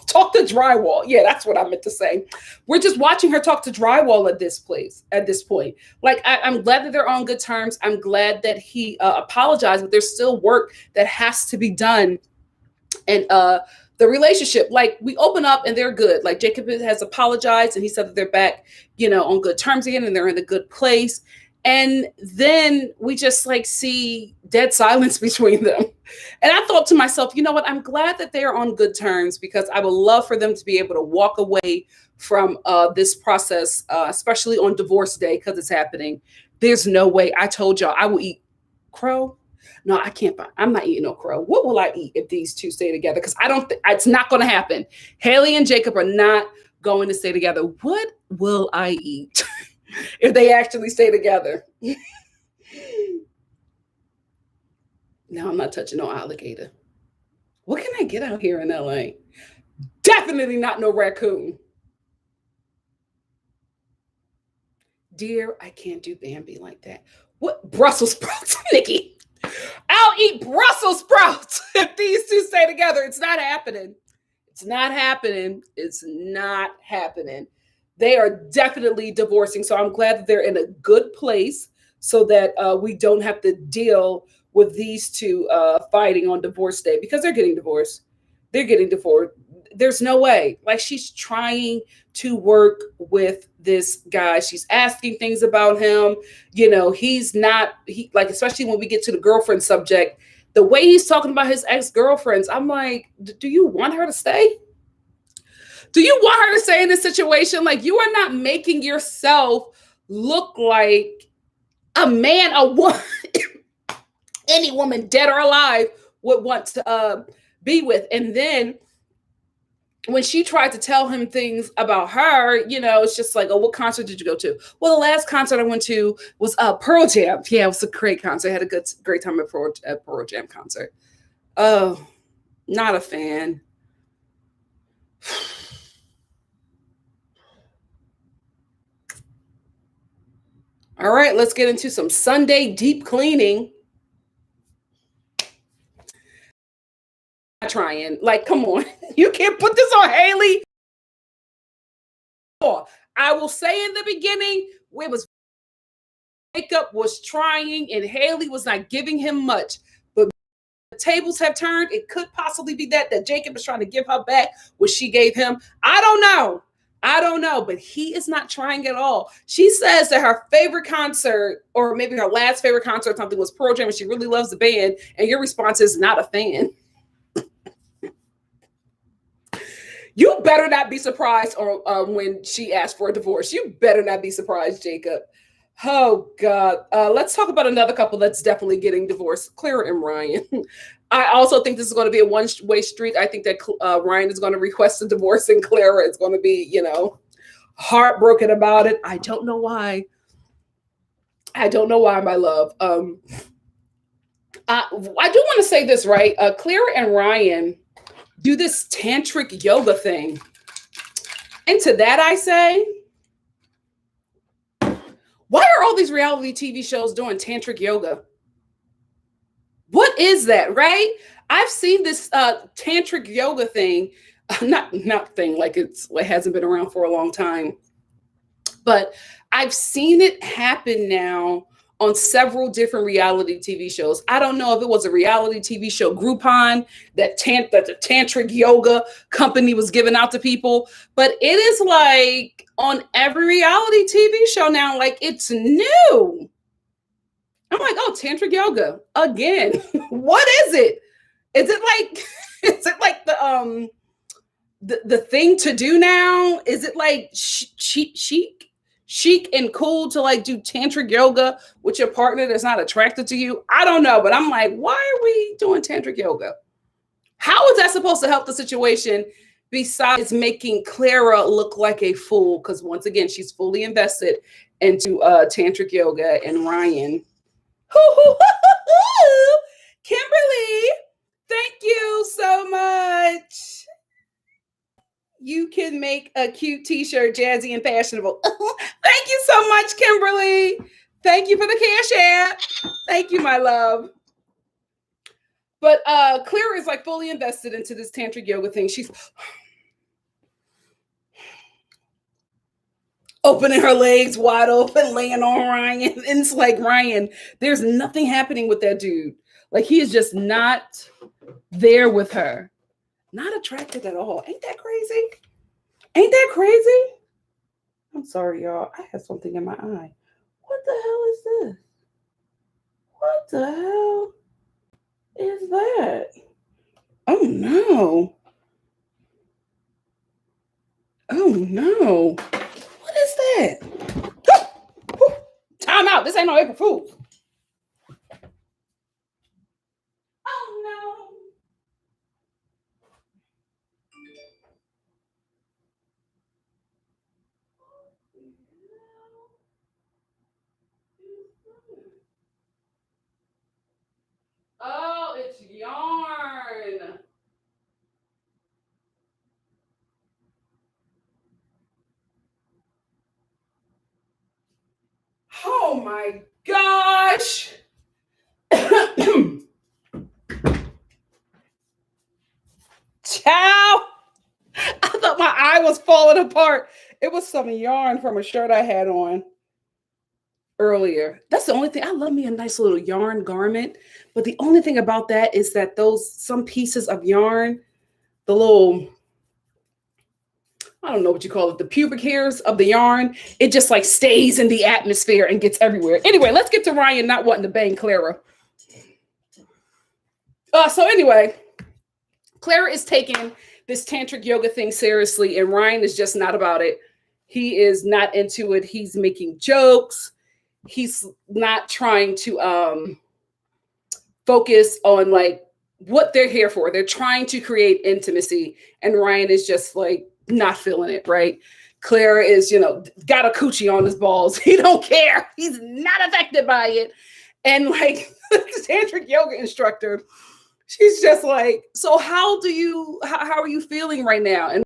Talk to drywall. Yeah, that's what I meant to say. We're just watching her talk to drywall at this point. Like, I'm glad that they're on good terms. I'm glad that he apologized, but there's still work that has to be done. And the relationship, like, we open up and they're good. Like, Jacob has apologized and he said that they're back, on good terms again and they're in a good place. And then we just like see dead silence between them. And I thought to myself, you know what? I'm glad that they're on good terms, because I would love for them to be able to walk away from this process, especially on divorce day, because it's happening. There's no way. I told y'all I will eat crow. No, I can't. I'm not eating no crow. What will I eat if these two stay together? Because it's not going to happen. Haley and Jacob are not going to stay together. What will I eat if they actually stay together? No, I'm not touching no alligator. What can I get out here in LA? Definitely not no raccoon. Dear, I can't do Bambi like that. What? Brussels sprouts, Nikki. I'll eat Brussels sprouts if these two stay together. It's not happening. It's not happening. It's not happening. They are definitely divorcing. So I'm glad that they're in a good place so that we don't have to deal with these two fighting on divorce day, because they're getting divorced. They're getting divorced. There's no way. Like, she's trying to work with this guy. She's asking things about him. He's not, especially when we get to the girlfriend subject, the way he's talking about his ex-girlfriends, I'm like, do you want her to stay? Do you want her to stay in this situation? Like, you are not making yourself look like a man, a woman, any woman, dead or alive, would want to be with. And then when she tried to tell him things about her, it's just like, oh, what concert did you go to? Well, the last concert I went to was Pearl Jam. Yeah, it was a great concert. I had a great time at Pearl Jam concert. Oh, not a fan. All right, let's get into some Sunday deep cleaning. Trying, like, come on. You can't put this on Haley. I will say in the beginning, Jacob was trying and Haley was not giving him much. But the tables have turned. It could possibly be that Jacob is trying to give her back what she gave him. I don't know, but he is not trying at all. She says that her favorite concert, or maybe her last favorite concert or something, was Pearl Jam, and she really loves the band. And your response is not a fan. You better not be surprised when she asked for a divorce. You better not be surprised, Jacob. Oh, God. Let's talk about another couple that's definitely getting divorced, Clara and Ryan. I also think this is going to be a one-way street. I think that Ryan is going to request a divorce and Clara is going to be, heartbroken about it. I don't know why. My love. I do want to say this, right? Clara and Ryan do this tantric yoga thing. And to that I say, why are all these reality TV shows doing tantric yoga? What is that, right? I've seen this tantric yoga thing, not thing, like it hasn't been around for a long time, but I've seen it happen now on several different reality TV shows. I don't know if it was a reality TV show Groupon that the tantric yoga company was giving out to people, but it is like on every reality TV show now, like it's new. I'm like, oh, tantric yoga again. What is it? Is it like the thing to do now? Is it like chic and cool to like do tantric yoga with your partner that's not attracted to you? I don't know, but I'm like, why are we doing tantric yoga? How is that supposed to help the situation besides making Clara look like a fool? Because once again, she's fully invested into tantric yoga and Ryan. Kimberly, thank you so much. You can make a cute t-shirt, jazzy and fashionable. Thank you so much, Kimberly. Thank you for the cash app. Thank you, my love. But Clara is like fully invested into this tantric yoga thing. She's opening her legs wide open, laying on Ryan. And it's like, Ryan, there's nothing happening with that dude. Like, he is just not there with her. Not attracted at all. Ain't that crazy? Ain't that crazy? I'm sorry, y'all. I have something in my eye. What the hell is this? What the hell is that? Oh, no. Oh, no. What is that? Time out. This ain't no April Fool's. Oh, no. Oh, it's yarn. Oh my gosh. Ciao. I thought my eye was falling apart. It was some yarn from a shirt I had on earlier. That's the only thing. I love me a nice little yarn garment, but the only thing about that is that some pieces of yarn, the little, I don't know what you call it, the pubic hairs of the yarn, it just like stays in the atmosphere and gets everywhere. Anyway, let's get to Ryan not wanting to bang Clara. So anyway, Clara is taking this tantric yoga thing seriously, and Ryan is just not about it. He is not into it. He's making jokes. He's not trying to focus on like what they're here for. They're trying to create intimacy, and Ryan is just like not feeling it, right? Clara is, got a coochie on his balls. He don't care. He's not affected by it. And like the tantric yoga instructor, she's just like, so how are you feeling right now? And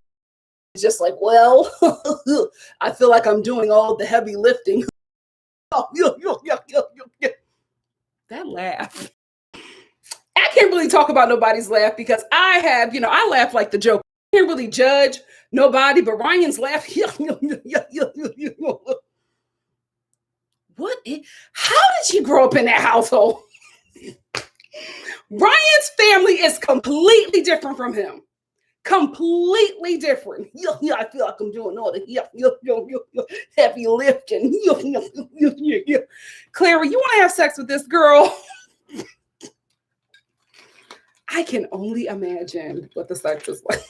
it's just like, well, I feel like I'm doing all the heavy lifting. That laugh. I can't really talk about nobody's laugh because I laugh like the joke. I can't really judge nobody, but Ryan's laugh. How did you grow up in that household? Ryan's family is completely different from him. Completely different. I feel like I'm doing all the heavy lifting. Clara, you want to have sex with this girl? I can only imagine what the sex is like.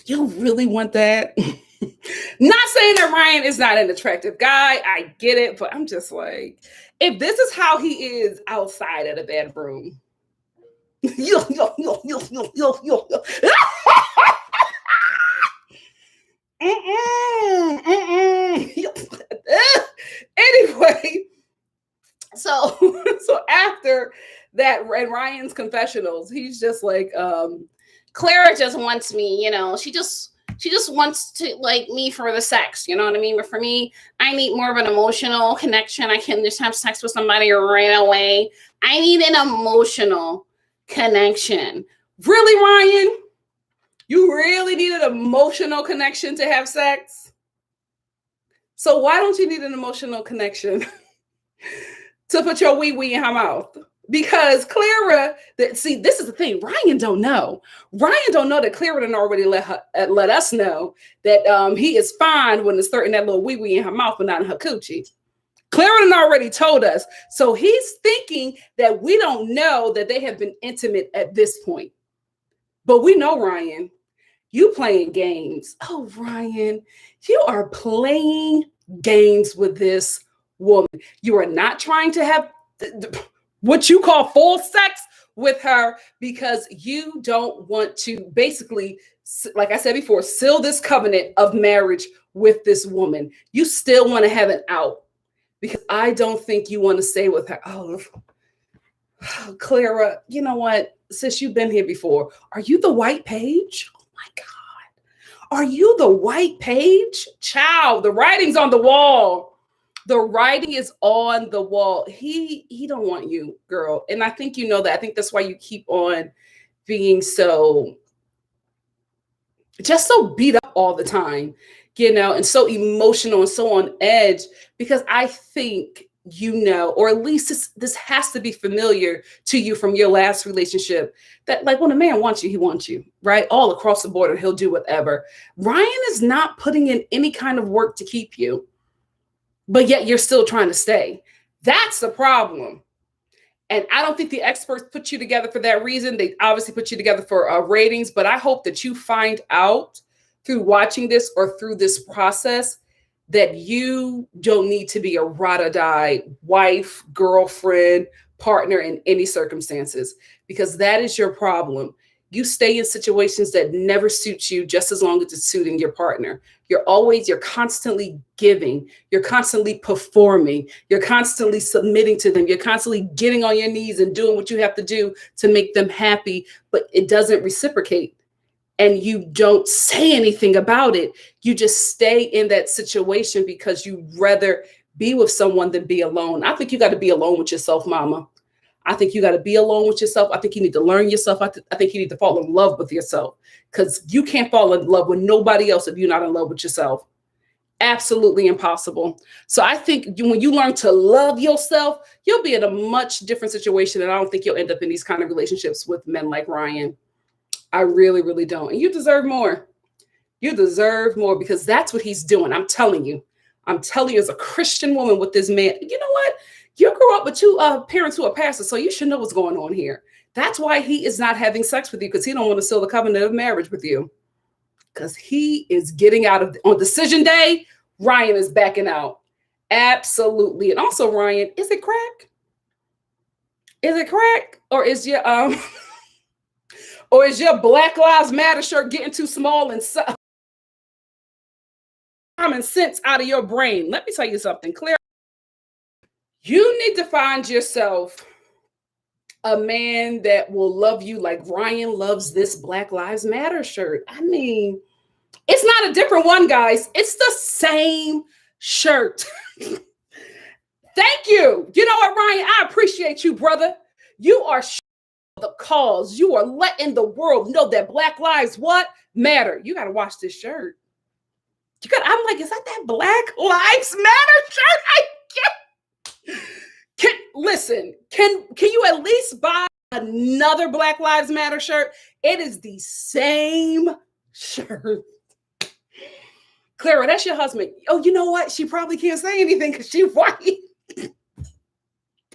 You really want that? Not saying that Ryan is not an attractive guy. I get it, but I'm just like, if this is how he is outside of the bedroom. Anyway, so after that, and Ryan's confessionals, he's just like, Clara just wants me, she just wants to like me for the sex, you know what I mean? But for me, I need more of an emotional connection. I can't just have sex with somebody right away. I need an emotional connection. Really, Ryan? You really need an emotional connection to have sex? So why don't you need an emotional connection to put your wee wee in her mouth? Because Clara, see, this is the thing. Ryan don't know. Ryan don't know that Clara done already let us know that he is fine when it's inserting that little wee wee in her mouth, but not in her coochie. Clara done already told us. So he's thinking that we don't know that they have been intimate at this point. But we know, Ryan, you playing games. Oh, Ryan, you are playing games with this woman. You are not trying to have what you call full sex with her because you don't want to basically, like I said before, seal this covenant of marriage with this woman. You still want to have an out because I don't think you want to stay with her. Oh, Clara, you know what? Since you've been here before, are you the white Paige? Oh my God. Are you the white Paige? Child, the writing's on the wall. The writing is on the wall. He don't want you, girl. And I think you know that. I think that's why you keep on being so beat up all the time, and so emotional and so on edge, because I think or at least this has to be familiar to you from your last relationship, that like when a man wants you, he wants you, right? All across the board, and he'll do whatever. Ryan is not putting in any kind of work to keep you, but yet you're still trying to stay. That's the problem. And I don't think the experts put you together for that reason. They obviously put you together for ratings, but I hope that you find out through watching this or through this process that you don't need to be a ride-or-die wife, girlfriend, partner in any circumstances, because that is your problem. You stay in situations that never suit you just as long as it's suiting your partner. You're constantly giving, you're constantly performing, you're constantly submitting to them, you're constantly getting on your knees and doing what you have to do to make them happy, but it doesn't reciprocate. And you don't say anything about it. You just stay in that situation because you'd rather be with someone than be alone. I think you got to be alone with yourself, mama. I think you got to be alone with yourself. I think you need to learn yourself. I think you need to fall in love with yourself, because you can't fall in love with nobody else if you're not in love with yourself. Absolutely impossible. So I think when you learn to love yourself, you'll be in a much different situation. And I don't think you'll end up in these kind of relationships with men like Ryan. I really, really don't. And you deserve more. You deserve more, because that's what he's doing. I'm telling you, as a Christian woman with this man, you know what? You grew up with two parents who are pastors, so you should know what's going on here. That's why he is not having sex with you, because he don't want to seal the covenant of marriage with you, because he is getting out of on decision day. Ryan is backing out. Absolutely. And also, Ryan, is it crack? Is it crack? Or is your or is your Black Lives Matter shirt getting too small and common sense out of your brain? Let me tell you something, Claire. You need to find yourself a man that will love you like Ryan loves this Black Lives Matter shirt. I mean, it's not a different one, guys. It's the same shirt. Thank you. You know what, Ryan? I appreciate you, brother. You are the cause. You are letting the world know that Black lives matter. You got to watch this shirt. I'm like, is that Black Lives Matter shirt? I can't. Listen, can you at least buy another Black Lives Matter shirt? It is the same shirt. Clara, that's your husband. Oh, you know what? She probably can't say anything because she's white.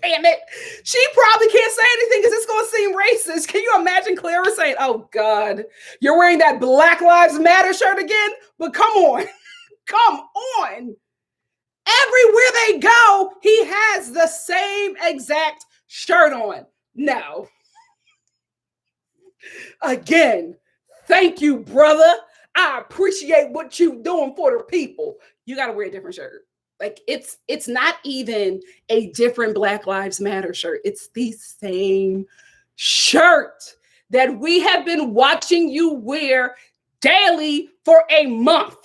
Damn it. She probably can't say anything because it's going to seem racist. Can you imagine Clara saying, oh, God, you're wearing that Black Lives Matter shirt again? But come on. Come on. Everywhere they go, he has the same exact shirt on. Now, again, thank you, brother. I appreciate what you're doing for the people. You got to wear a different shirt. Like it's not even a different Black Lives Matter shirt. It's the same shirt that we have been watching you wear daily for a month.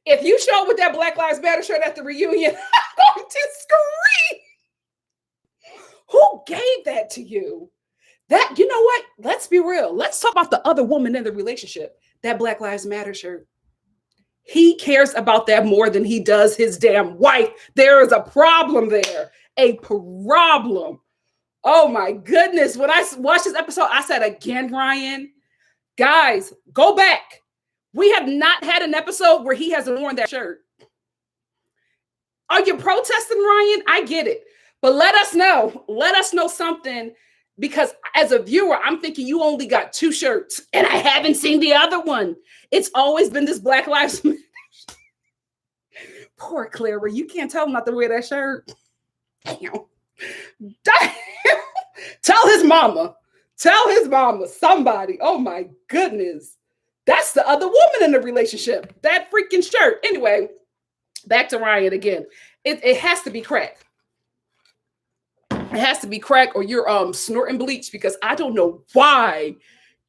If you show up with that Black Lives Matter shirt at the reunion, I'm going to scream. Who gave that to you? That, you know what? Let's be real. Let's talk about the other woman in the relationship. That Black Lives Matter shirt. He cares about that more than he does his damn wife. There is a problem there. A problem. Oh my goodness. When I watched this episode, I said again, Ryan, guys, go back. We have not had an episode where he hasn't worn that shirt. Are you protesting, Ryan? I get it. But let us know. Let us know something. Because as a viewer, I'm thinking you only got 2 shirts and I haven't seen the other one. It's always been this Black Lives Matter. Poor Clara, you can't tell him not to wear that shirt. Damn. Damn. Tell his mama, somebody. Oh my goodness. That's the other woman in the relationship. That freaking shirt. Anyway, back to Ryan again. It has to be crack. It has to be crack or you're snorting bleach, because I don't know why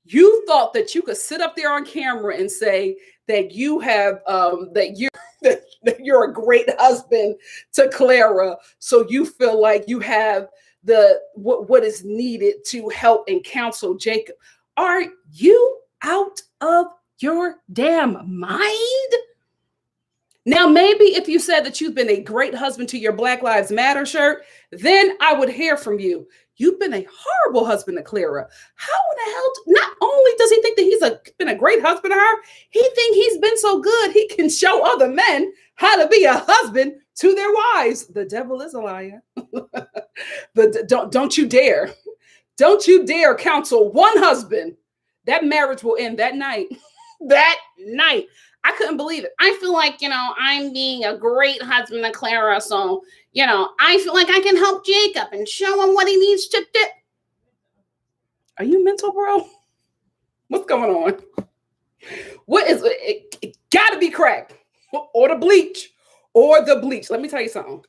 you thought that you could sit up there on camera and say that you have that you're a great husband to Clara, so you feel like you have the what is needed to help and counsel Jacob. Are you out of your damn mind? Now, maybe if you said that you've been a great husband to your Black Lives Matter shirt, then I would hear from you. You've been a horrible husband to Clara. How in the hell? Not only does he think that he's been a great husband to her, he thinks he's been so good he can show other men how to be a husband to their wives. The devil is a liar. But don't you dare. Don't you dare counsel one husband. That marriage will end that night. That night. I couldn't believe it. I feel like, I'm being a great husband to Clara. So, I feel like I can help Jacob and show him what he needs to do. Are you mental, bro? What's going on? What is it? It gotta be crack or the bleach or the bleach. Let me tell you something.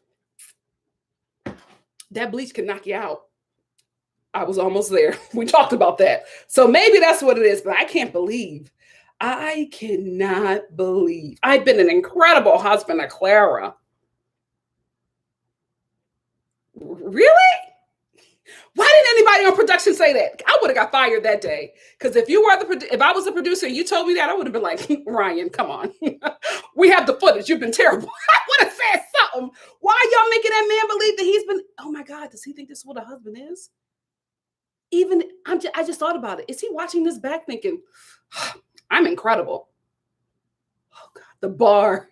That bleach can knock you out. I was almost there. We talked about that. So maybe that's what it is, but I cannot believe. I've been an incredible husband to Clara. Really? Why didn't anybody on production say that? I would have got fired that day. Because if I was a producer and you told me that, I would have been like, Ryan, come on. We have the footage. You've been terrible. I would have said something. Why are y'all making that man believe that he's been, oh my God, does he think this is what a husband is? I just thought about it. Is he watching this back thinking, I'm incredible? Oh God, the bar.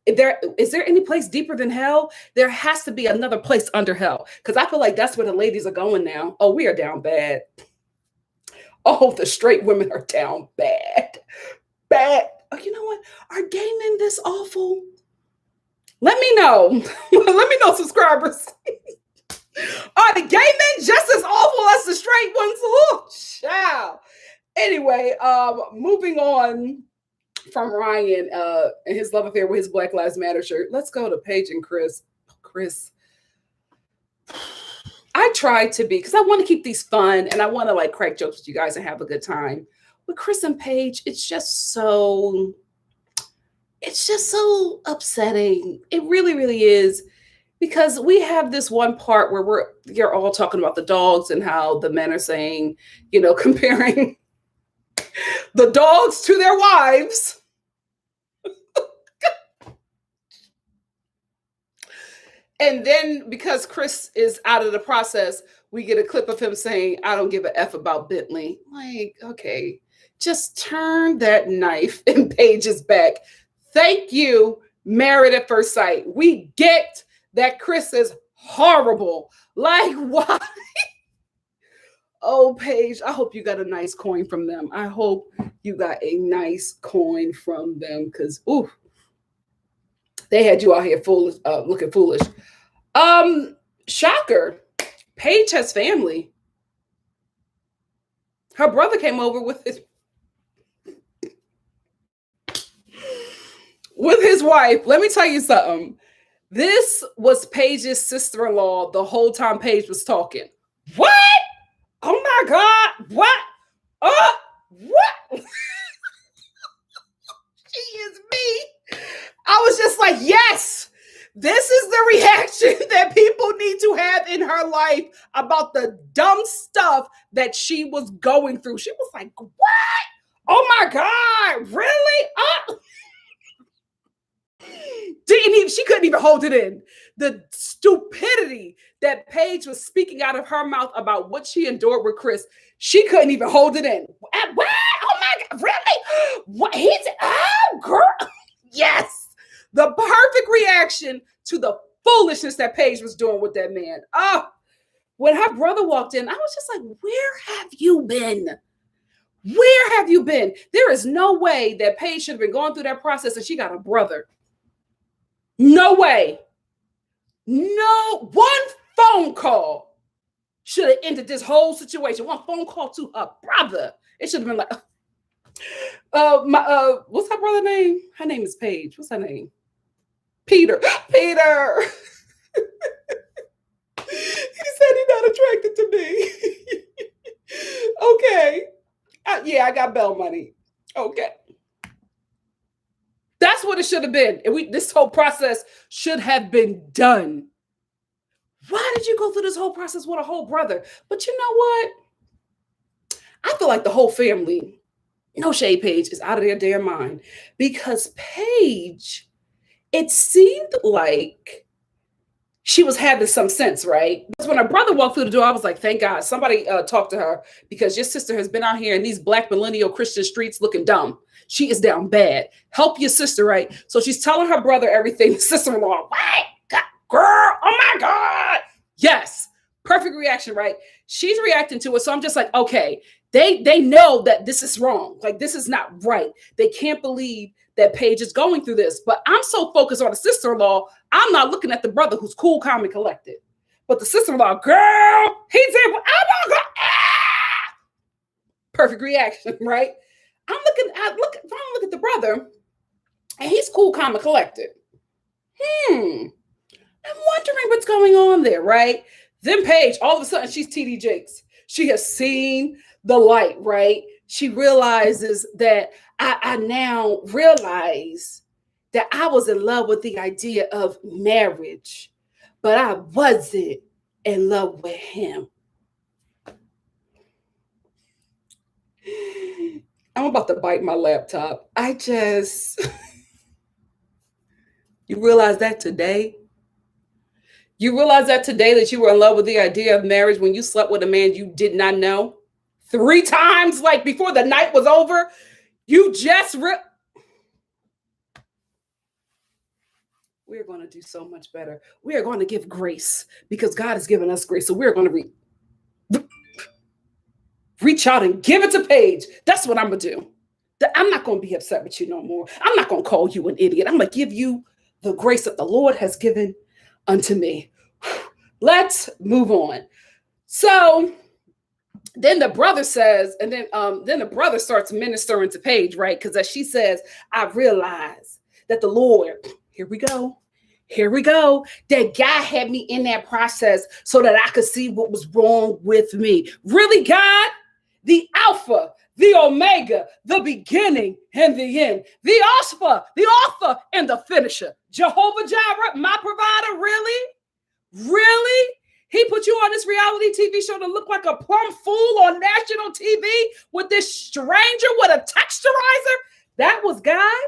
Is there any place deeper than hell? There has to be another place under hell. Because I feel like that's where the ladies are going now. Oh, we are down bad. Oh, the straight women are down bad. Bad. Oh, you know what? Are gay men this awful? Let me know. Let me know, subscribers. Are the gay men just as awful as the straight ones? Oh, child. Anyway, moving on from Ryan and his love affair with his Black Lives Matter shirt. Let's go to Paige and Chris. Chris, I tried to be, because I want to keep these fun and I want to crack jokes with you guys and have a good time. But Chris and Paige, it's just so upsetting. It really, really is. Because we have this one part where you're all talking about the dogs and how the men are saying, comparing the dogs to their wives. And then because Chris is out of the process, we get a clip of him saying, I don't give a F about Bentley. Like, okay, just turn that knife in Paige's back. Thank you, Married at First Sight. We get that Chris is horrible. Like, why? Oh, Paige, I hope you got a nice coin from them. I hope you got a nice coin from them, because, ooh, they had you out here foolish, looking foolish. Shocker. Paige has family. Her brother came over with his wife. Let me tell you something. This was Paige's sister-in-law the whole time Paige was talking. What? Oh my God. What? What? She is me. I was just like, yes, this is the reaction that people need to have in her life about the dumb stuff that she was going through. She was like, what? Oh my God, really? she couldn't even hold it in. The stupidity that Paige was speaking out of her mouth about what she endured with Chris, she couldn't even hold it in. What? Oh my God, really? What? Oh, girl. Yes. The perfect reaction to the foolishness that Paige was doing with that man. Oh, when her brother walked in, I was just like, where have you been? Where have you been? There is no way that Paige should have been going through that process and she got a brother. No way. No, one phone call should have ended this whole situation. One phone call to her brother. It should have been like, what's her brother's name? Her name is Paige. What's her name? Peter. Peter. He said he's not attracted to me. Okay. Yeah, I got bail money. Okay. That's what it should have been. And this whole process should have been done. Why did you go through this whole process with a whole brother? But you know what? I feel like the whole family, no shade, Paige, is out of their damn mind. Because Paige, it seemed like she was having some sense, right? Because when her brother walked through the door, I was like, thank God somebody talked to her, because your sister has been out here in these black millennial Christian streets looking dumb. She is down bad. Help your sister, right? So she's telling her brother everything. The sister-in-law, what? Girl, oh my God. Yes. Perfect reaction, right? She's reacting to it. So I'm just like, okay, they know that this is wrong. Like, this is not right. They can't believe that Paige is going through this. But I'm so focused on the sister-in-law, I'm not looking at the brother who's cool, calm, and collected. But the sister-in-law, girl, he's in. Oh my God. Ah! Perfect reaction, right? I'm looking at the brother, and he's cool, calm, and collected. I'm wondering what's going on there, right? Then Paige, all of a sudden, she's TD Jakes. She has seen the light, right? She realizes that I now realize that I was in love with the idea of marriage, but I wasn't in love with him. I'm about to bite my laptop. You realize that today? You realize that today that you were in love with the idea of marriage when you slept with a man you did not know 3 times, like before the night was over? You just we're going to do so much better. We are going to give grace because God has given us grace. So we're going to reach out and give it to Paige. That's what I'm going to do. I'm not going to be upset with you no more. I'm not going to call you an idiot. I'm going to give you the grace that the Lord has given unto me. Let's move on. So then the brother says, and then the brother starts ministering to Paige, right? Because as she says, I realize that the Lord, here we go, that God had me in that process so that I could see what was wrong with me. Really, God? The Alpha, the Omega, the beginning and the end, the author and the finisher. Jehovah Jireh, my provider, really? Really? He put you on this reality TV show to look like a plumb fool on national TV with this stranger with a texturizer? That was God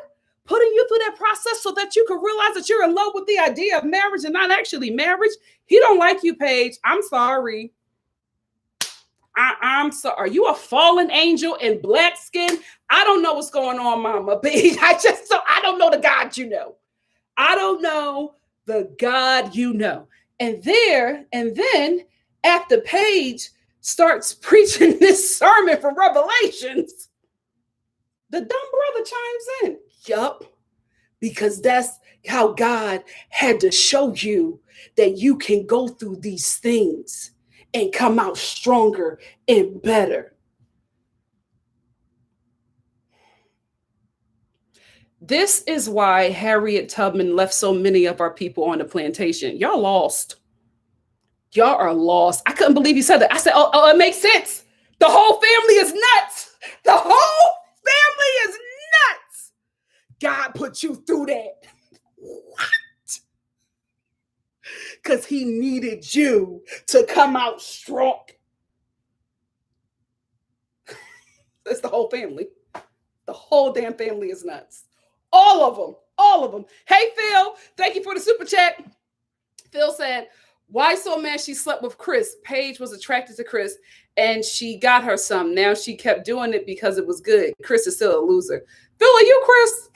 putting you through that process so that you can realize that you're in love with the idea of marriage and not actually marriage. He don't like you, Paige. I'm sorry. I'm sorry. Are you a fallen angel in black skin? I don't know what's going on, Mama. I don't know the God you know. I don't know the God you know. And then after Paige starts preaching this sermon from Revelations, the dumb brother chimes in. Yup. Because that's how God had to show you that you can go through these things and come out stronger and better. This is why Harriet Tubman left so many of our people on the plantation. Y'all lost. Y'all are lost. I couldn't believe you said that. I said, oh, it makes sense. The whole family is nuts. The whole family is nuts. God put you through that. What? Because he needed you to come out strong. That's the whole family. The whole damn family is nuts. All of them. All of them. Hey, Phil, thank you for the super chat. Phil said, why so mad she slept with Chris? Paige was attracted to Chris and she got her some. Now she kept doing it because it was good. Chris is still a loser. Phil, are you Chris?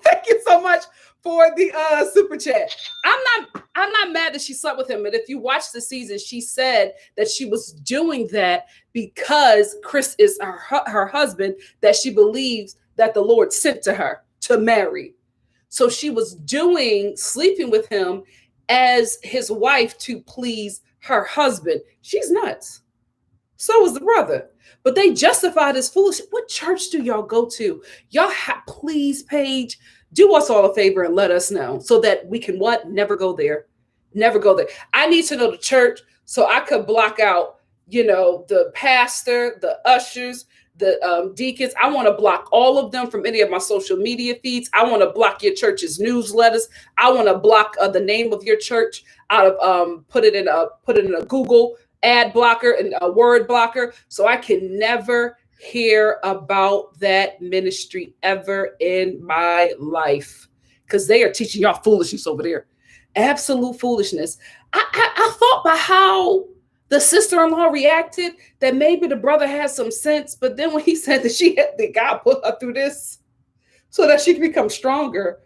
Thank you so much for the super chat. I'm not mad that she slept with him, but if you watch the season, she said that she was doing that because Chris is her husband that she believes that the Lord sent to her to marry. So she was sleeping with him as his wife to please her husband. She's nuts. So was the brother. But they justified his foolishness. What church do y'all go to? Y'all please, Paige, do us all a favor and let us know so that we can what? Never go there. Never go there. I need to know the church so I could block out, the pastor, the ushers, the deacons. I want to block all of them from any of my social media feeds. I want to block your church's newsletters. I want to block the name of your church out of put it in a Google ad blocker and a word blocker, so I can never hear about that ministry ever in my life, because they are teaching y'all foolishness over there. Absolute foolishness. I thought by how the sister-in-law reacted that maybe the brother had some sense, but then when he said that God put her through this so that she can become stronger,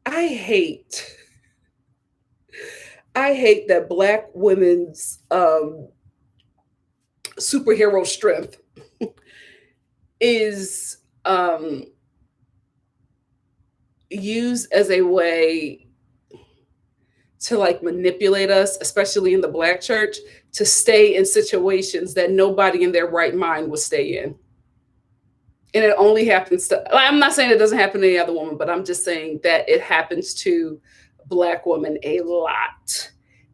I hate that Black women's superhero strength is used as a way to manipulate us, especially in the Black church, to stay in situations that nobody in their right mind would stay in. And it only happens to, I'm not saying it doesn't happen to any other woman, but I'm just saying that it happens to Black women a lot.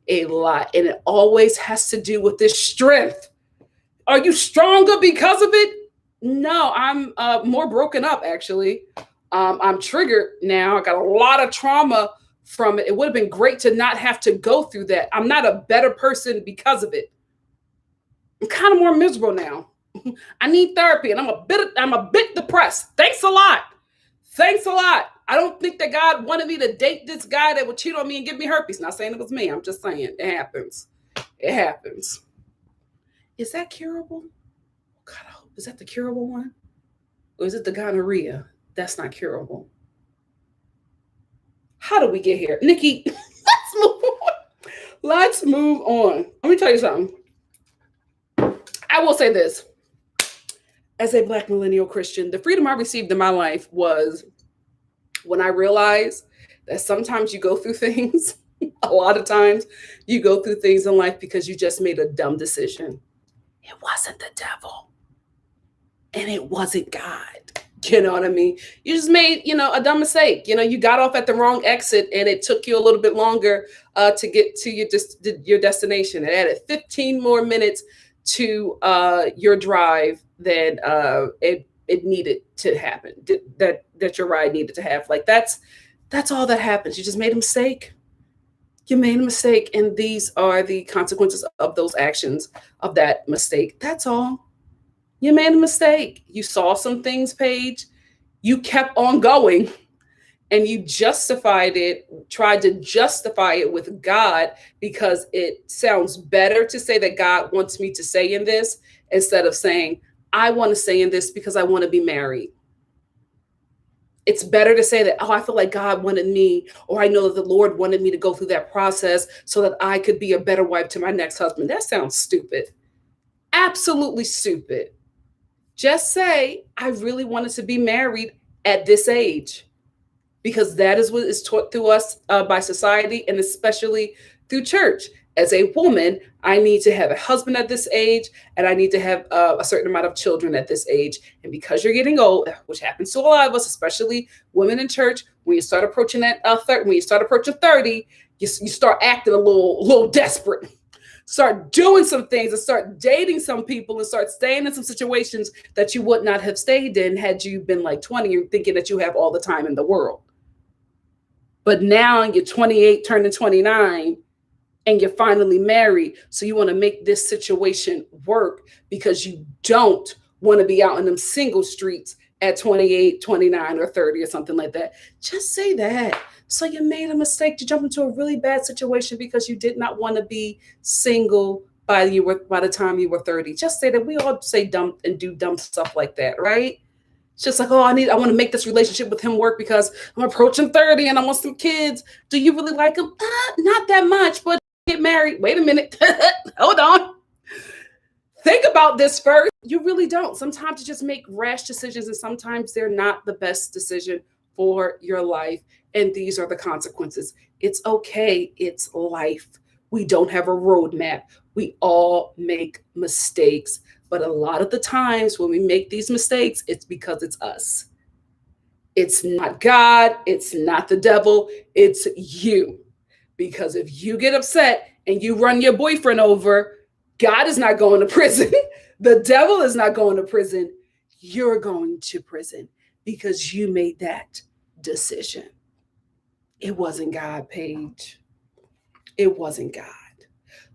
And it always has to do with this strength. Are you stronger because of it? No, I'm more broken up, actually. I'm triggered now. I got a lot of trauma from it. It would have been great to not have to go through that. I'm not a better person because of it. I'm kind of more miserable now. I need therapy, and I'm a bit depressed. Thanks a lot. I don't think that God wanted me to date this guy that would cheat on me and give me herpes. Not saying it was me. I'm just saying it happens. It happens. Is that curable? God, I hope. Is that the curable one? Or is it the gonorrhea? That's not curable. How do we get here? Nikki, let's move on. Let's move on. Let me tell you something. I will say this. As a Black millennial Christian, the freedom I received in my life was when I realized that sometimes you go through things, a lot of times you go through things in life because you just made a dumb decision. It wasn't the devil. And it wasn't God. You know what I mean? You just made, a dumb mistake. You got off at the wrong exit and it took you a little bit longer to get to your destination. It added 15 more minutes to your drive than it needed to happen, that your ride needed to have. That's all that happens. You just made a mistake. You made a mistake, and these are the consequences of those actions, of that mistake. That's all. You made a mistake. You saw some things, Paige. You kept on going, and you justified it, tried to justify it with God because it sounds better to say that God wants me to say in this instead of saying, I want to say in this because I want to be married. It's better to say that, oh, I feel like God wanted me, or I know that the Lord wanted me to go through that process so that I could be a better wife to my next husband. That sounds stupid. Absolutely stupid. Just say, I really wanted to be married at this age, because that is what is taught through us by society, and especially through church. As a woman, I need to have a husband at this age, and I need to have a certain amount of children at this age. And because you're getting old, which happens to a lot of us, especially women in church, when you start approaching that 30, you start acting a little desperate. Start doing some things and start dating some people and start staying in some situations that you would not have stayed in had you been like 20 and thinking that you have all the time in the world. But now you're 28, turning 29, and you're finally married. So you want to make this situation work because you don't want to be out in them single streets at 28, 29, or 30 or something like that. Just say that. So you made a mistake to jump into a really bad situation because you did not want to be single by the time you were 30. Just say that. We all say dumb and do dumb stuff like that, right? It's just like, oh, I want to make this relationship with him work because I'm approaching 30 and I want some kids. Do you really like him? Not that much, but get married. Wait a minute. Hold on. Think about this first. You really don't. Sometimes you just make rash decisions, and sometimes they're not the best decision for your life. And these are the consequences. It's okay. It's life. We don't have a roadmap. We all make mistakes. But a lot of the times when we make these mistakes, it's because it's us. It's not God. It's not the devil. It's you. Because if you get upset and you run your boyfriend over, God is not going to prison. The devil is not going to prison. You're going to prison because you made that decision. It wasn't God, Paige. It wasn't God.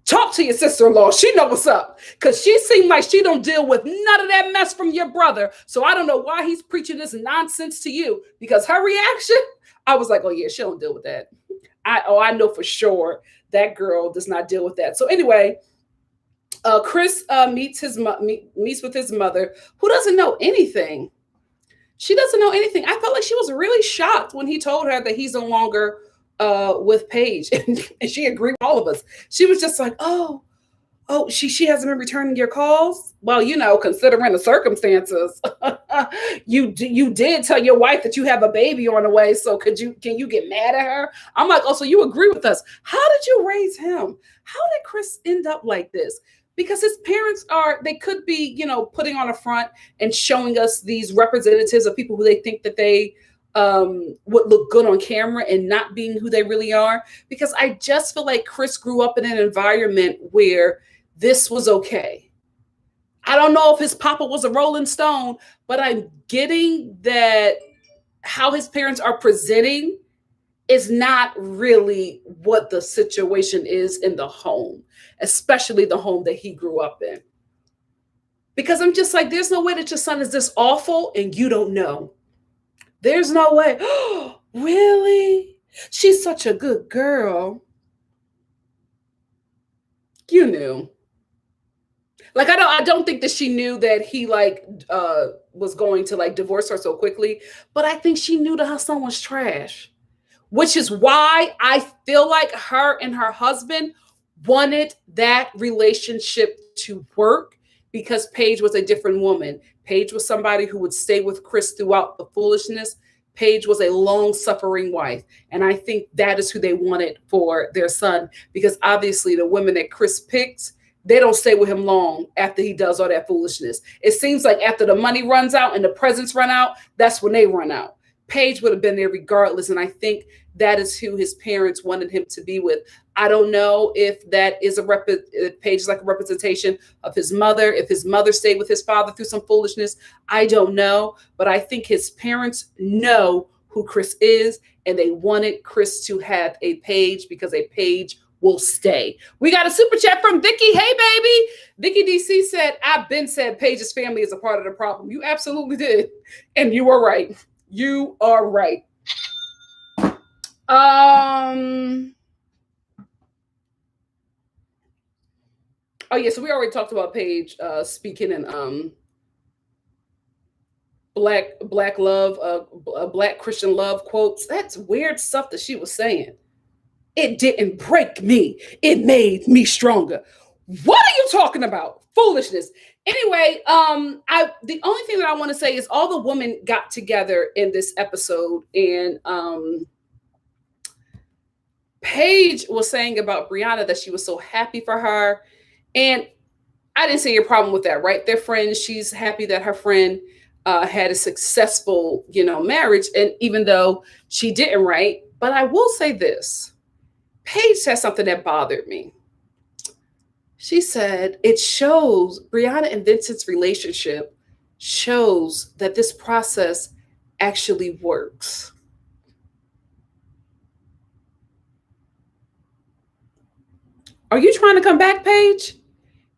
Talk to your sister-in-law. She know what's up because she seemed like she don't deal with none of that mess from your brother. So I don't know why he's preaching this nonsense to you, because her reaction, I was like, oh yeah, she don't deal with that. I know for sure that girl does not deal with that. So anyway, Chris meets with his mother, who doesn't know anything. She doesn't know anything. I felt like she was really shocked when he told her that he's no longer with Paige, and she agreed with all of us. She was just like, oh, she hasn't been returning your calls. Well, considering the circumstances, you did tell your wife that you have a baby on the way. So can you get mad at her? I'm like, oh, so you agree with us? How did you raise him? How did Chris end up like this? Because his parents they could be, putting on a front and showing us these representatives of people who they think that they would look good on camera and not being who they really are. Because I just feel like Chris grew up in an environment where this was okay. I don't know if his papa was a Rolling Stone, but I'm getting that how his parents are presenting is not really what the situation is in the home, especially the home that he grew up in. Because I'm just like, there's no way that your son is this awful and you don't know. There's no way. Oh, really? She's such a good girl. You knew. Like, I don't think that she knew that he was going to divorce her so quickly, but I think she knew that her son was trash. Which is why I feel like her and her husband wanted that relationship to work, because Paige was a different woman. Paige was somebody who would stay with Chris throughout the foolishness. Paige was a long-suffering wife. And I think that is who they wanted for their son, because obviously the women that Chris picks, they don't stay with him long after he does all that foolishness. It seems like after the money runs out and the presents run out, that's when they run out. Paige would have been there regardless. And I think that is who his parents wanted him to be with. I don't know if that is if Paige is like a representation of his mother, if his mother stayed with his father through some foolishness. I don't know. But I think his parents know who Chris is, and they wanted Chris to have a Paige because a Paige will stay. We got a super chat from Vicky. Hey, baby. Vicky DC said, I've been said Paige's family is a part of the problem. You absolutely did. And you were right. You are right. Oh yeah, so we already talked about Paige speaking in black love, black Christian love quotes. That's weird stuff that she was saying. It didn't break me. It made me stronger. What are you talking about? Foolishness. Anyway, the only thing that I want to say is all the women got together in this episode, and Paige was saying about Brianna that she was so happy for her. And I didn't see a problem with that, right? They're friends. She's happy that her friend had a successful, marriage. And even though she didn't, right? But I will say this. Paige said something that bothered me. She said, it shows Brianna and Vincent's relationship shows that this process actually works. Are you trying to come back, Paige?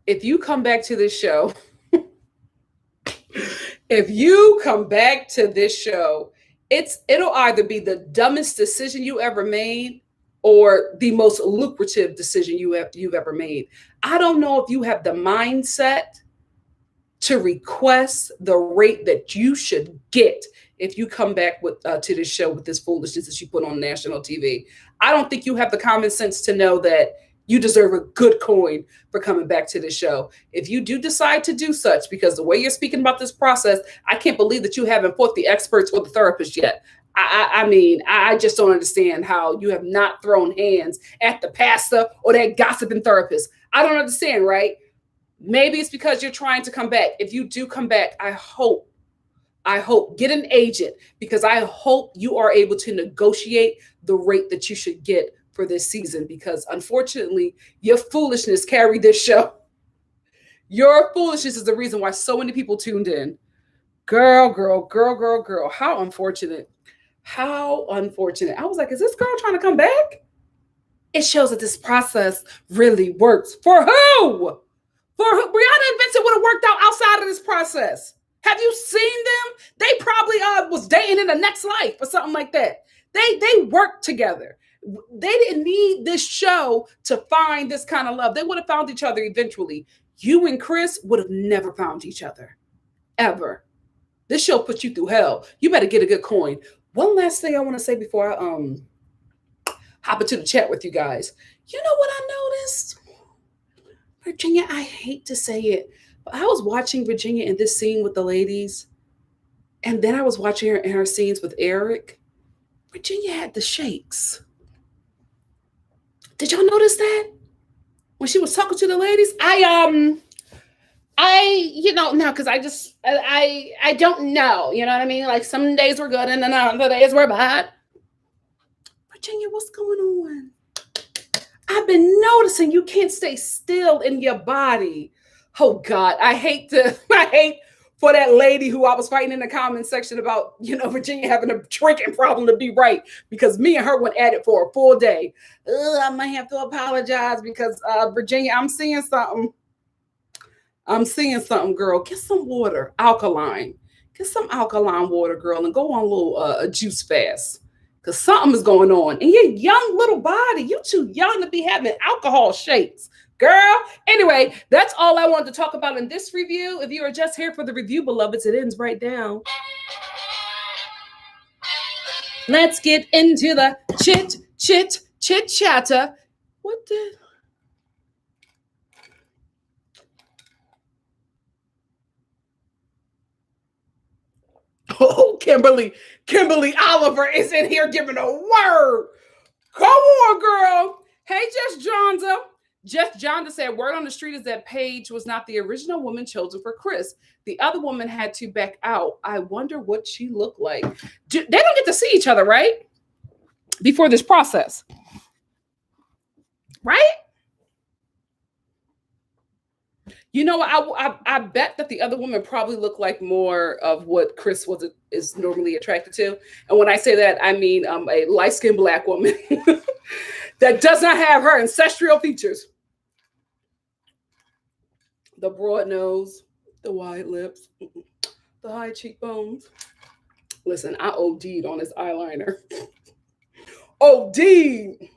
If you come back to this show If you come back to this show, it'll either be the dumbest decision you ever made or the most lucrative decision you've ever made. I don't know if you have the mindset to request the rate that you should get if you come back with to this show with this foolishness that you put on national TV. I don't think you have the common sense to know that you deserve a good coin for coming back to the show. If you do decide to do such, because the way you're speaking about this process, I can't believe that you haven't fought the experts or the therapist yet. I mean, I just don't understand how you have not thrown hands at the pastor or that gossiping therapist. I don't understand, right? Maybe it's because you're trying to come back. If you do come back, I hope get an agent, because I hope you are able to negotiate the rate that you should get for this season, because unfortunately, your foolishness carried this show. Your foolishness is the reason why so many people tuned in. Girl. How unfortunate. How unfortunate. I was like, is this girl trying to come back? It shows that this process really works. For who? For who? Brianna and Vincent would have worked out outside of this process. Have you seen them? They probably was dating in the next life or something like that. They worked together. They didn't need this show to find this kind of love. They would have found each other eventually. You and Chris would have never found each other, ever. This show put you through hell. You better get a good coin. One last thing I want to say before I hop into the chat with you guys. You know what I noticed? Virginia, I hate to say it, but I was watching Virginia in this scene with the ladies, and then I was watching her in her scenes with Eric. Virginia had the shakes. Did y'all notice that? When she was talking to the ladies? No, because I don't know. You know what I mean? Like some days were good and then other days were bad. Virginia, what's going on? I've been noticing you can't stay still in your body. Oh God, I hate for that lady who I was fighting in the comment section about, Virginia having a drinking problem to be right, because me and her went at it for a full day. I might have to apologize because Virginia, I'm seeing something. Girl. Get some water, alkaline. Get some alkaline water, girl, and go on a little juice fast. Because something is going on in your young little body. You too young to be having alcohol shakes, girl. Anyway, that's all I wanted to talk about in this review. If you are just here for the review, beloveds, it ends right now. Let's get into the chit chatter. What did... Oh, Kimberly Oliver is in here giving a word. Come on, girl. Hey, Just Jonda said, word on the street is that Paige was not the original woman chosen for Chris. The other woman had to back out. I wonder what she looked like. They don't get to see each other, right? Before this process. Right? You know, I bet that the other woman probably looked like more of what Chris is normally attracted to. And when I say that, I mean a light-skinned Black woman that does not have her ancestral features. The broad nose, the wide lips, the high cheekbones. Listen, I OD'd on this eyeliner. OD'd.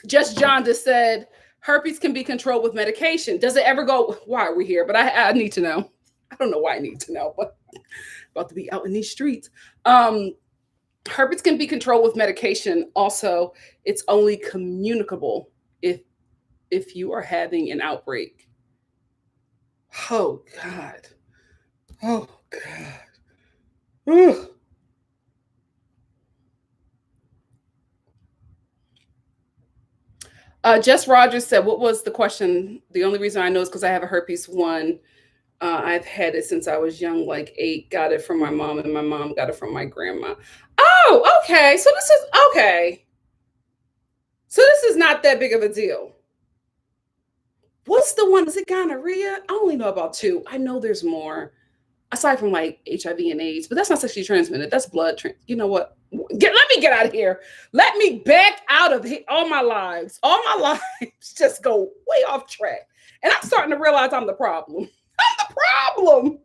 Just John just said, herpes can be controlled with medication. Does it ever go? Why are we here? But I need to know. I don't know why I need to know, but about to be out in these streets. Herpes can be controlled with medication. Also, it's only communicable if you are having an outbreak. Oh God. Oh God. Ugh. Jess Rogers said, what was the question? The only reason I know is because I have a herpes 1. I've had it since I was young, like 8. Got it from my mom, and my mom got it from my grandma. Oh, okay. So this is okay. So this is not that big of a deal. What's the one? Is it gonorrhea? I only know about 2. I know there's more. aside from like HIV and AIDS, but that's not sexually transmitted. That's blood. You know what? Let me get out of here. Let me back out of here. All my lives just go way off track. And I'm starting to realize I'm the problem. I'm the problem.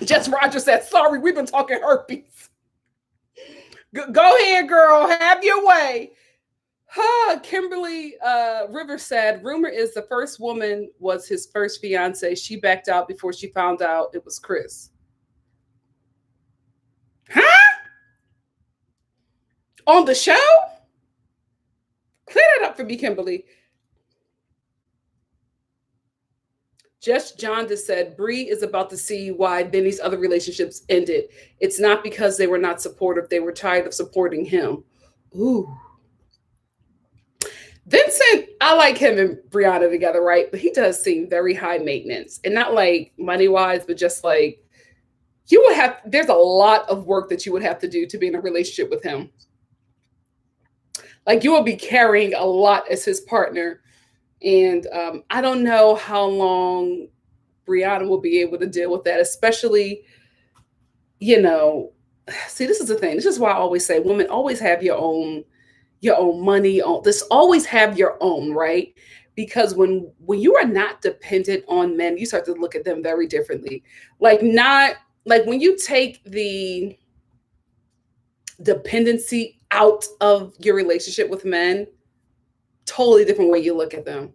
Jess Rogers said, sorry, we've been talking herpes. Go ahead, girl. Have your way. Kimberly Rivers said, rumor is the first woman was his first fiance. She backed out before she found out it was Chris. Huh? On the show? Clear that up for me, Kimberly. Just John just said, Bree is about to see why Benny's other relationships ended. It's not because they were not supportive. They were tired of supporting him. Ooh. Vincent, I like him and Brianna together, right? But he does seem very high maintenance. And not like money-wise, but just like there's a lot of work that you would have to do to be in a relationship with him. Like you will be carrying a lot as his partner. And I don't know how long Brianna will be able to deal with that, especially, see, this is the thing. This is why I always say women always have your own money. Always have your own, right? Because when you are not dependent on men, you start to look at them very differently. Like when you take the dependency out of your relationship with men, totally different way you look at them,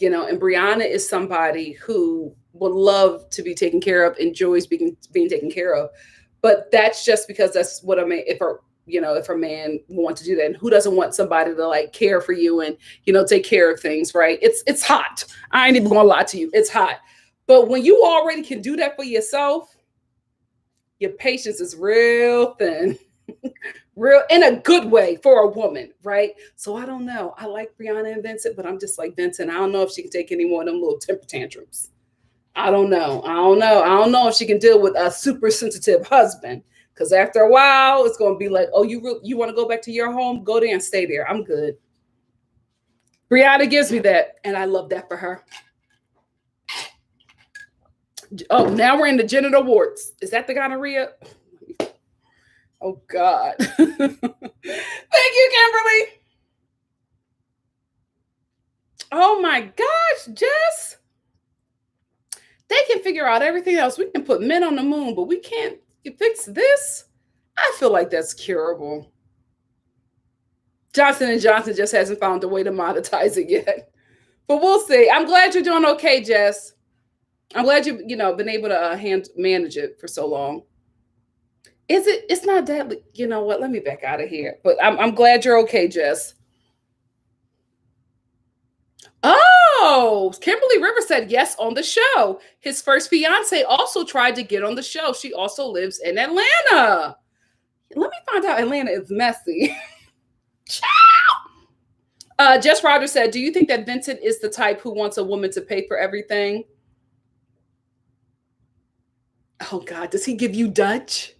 and Brianna is somebody who would love to be taken care of, enjoys being taken care of. But that's just because that's what I mean. If a man wants to do that, and who doesn't want somebody to like care for you and, take care of things, right? It's hot. I ain't even gonna lie to you. It's hot. But when you already can do that for yourself, your patience is real thin. Real in a good way for a woman, right? So I don't know. I like Brianna and Vincent, but I'm just like Vincent. I don't know if she can take any more of them little temper tantrums. I don't know if she can deal with a super sensitive husband. Because after a while, it's going to be like, oh, you want to go back to your home? Go there and stay there. I'm good. Brianna gives me that, and I love that for her. Oh, now we're in the genital warts. Is that the gonorrhea? Oh, God. Thank you, Kimberly. Oh, my gosh, Jess. They can figure out everything else. We can put men on the moon, but we can't fix this. I feel like that's curable. Johnson & Johnson just hasn't found a way to monetize it yet. But we'll see. I'm glad you're doing okay, Jess. I'm glad you've been able to manage it for so long. It's not deadly. You know what? Let me back out of here. But I'm glad you're okay, Jess. Oh, Kimberly Rivers said yes on the show. His first fiance also tried to get on the show. She also lives in Atlanta. Let me find out Atlanta is messy. Jess Rogers said, do you think that Vincent is the type who wants a woman to pay for everything? Oh, God, does he give you Dutch?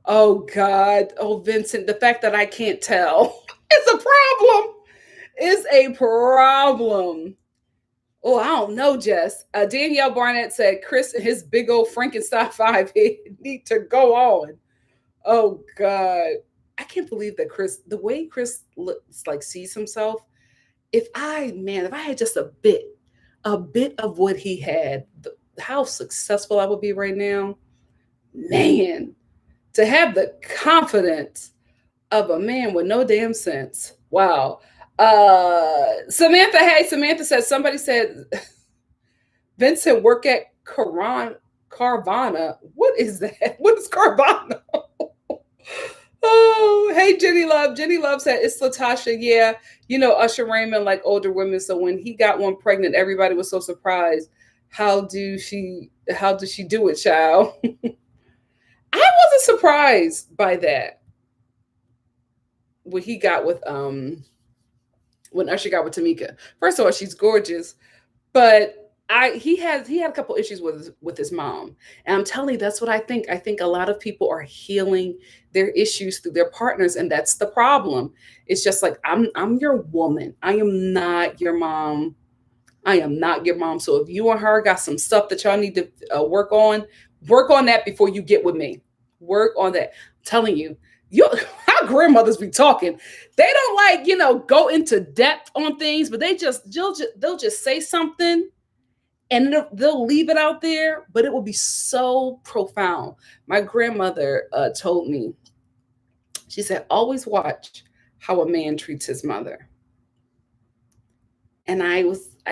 Oh, God. Oh, Vincent, the fact that I can't tell is a problem. Is a problem. Oh, I don't know, Jess. Danielle Barnett said, Chris and his big old Frankenstein 5 need to go on. Oh, God. I can't believe that the way Chris looks, like sees himself, if I had just a bit of what he had, how successful I would be right now. Man, to have the confidence of a man with no damn sense. Wow. Samantha says, somebody said Vincent work at Carvana. What is that? What is Carvana? Oh, hey, Jenny Love. Jenny Love said, it's Latasha. Yeah, Usher Raymond like older women. So when he got one pregnant, everybody was so surprised. How do she do it, child? I wasn't surprised by that. What he got with when Usher got with Tamika. First of all, she's gorgeous, but he had a couple issues with his mom. And I'm telling you, that's what I think. I think a lot of people are healing their issues through their partners, and that's the problem. It's just like, I'm your woman. I am not your mom. I am not your mom. So if you and her got some stuff that y'all need to work on that before you get with me. Work on that. I'm telling you, our grandmothers be talking. They don't like, go into depth on things, but they'll just say something and they'll leave it out there, but it will be so profound. My grandmother told me, she said, always watch how a man treats his mother. And I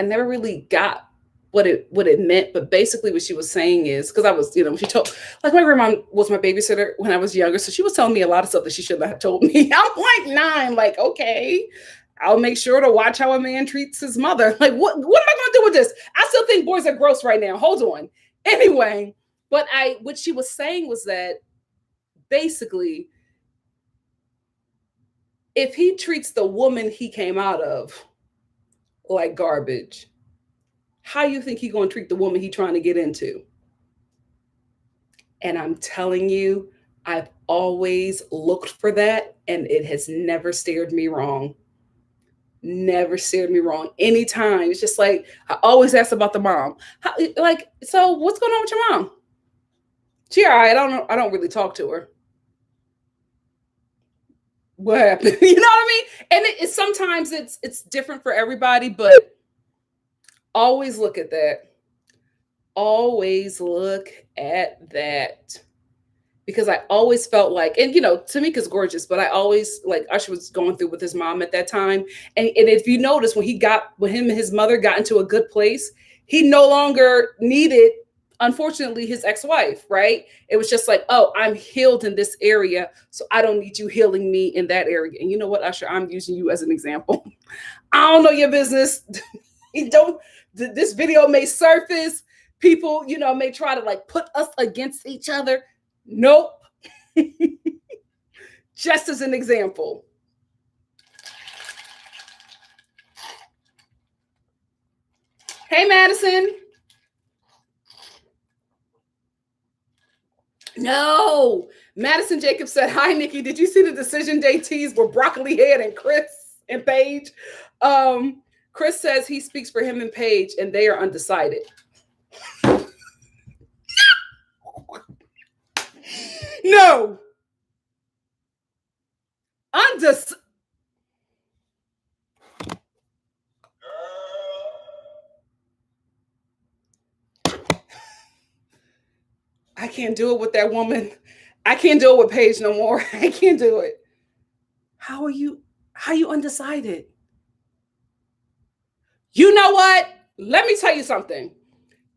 never really got what it meant, but basically what she was saying is, because I was, she told, like, my grandma was my babysitter when I was younger, so she was telling me a lot of stuff that she should not have told me. I'm like 9, like, okay, I'll make sure to watch how a man treats his mother. Like, what am I going to do with this? I still think boys are gross right now. Hold on. Anyway, but what she was saying was that basically, if he treats the woman he came out of like garbage, how you think he going to treat the woman he trying to get into? And I'm telling you, I've always looked for that, and it has never steered me wrong. Never steered me wrong. Anytime. It's just like, I always ask about the mom. So what's going on with your mom? She all right. I don't really talk to her. What happened? You know what I mean? And it sometimes it's different for everybody, but always look at that. Always look at that. Because I always felt like, and Tamika's gorgeous, but I always, like, Usher was going through with his mom at that time. And if you notice, when him and his mother got into a good place, he no longer needed, unfortunately, his ex-wife, right? It was just like, oh, I'm healed in this area, so I don't need you healing me in that area. And you know what, Usher, I'm using you as an example. I don't know your business. This video may surface. People, may try to like put us against each other. Nope. Just as an example. Hey, Madison. No. Madison Jacobs said, hi, Nikki. Did you see the decision day teas were Broccoli Head and Chris and Paige? Chris says he speaks for him and Paige, and they are undecided. No. I can't do it with that woman. I can't do it with Paige no more. I can't do it. How are you undecided? You know what? Let me tell you something.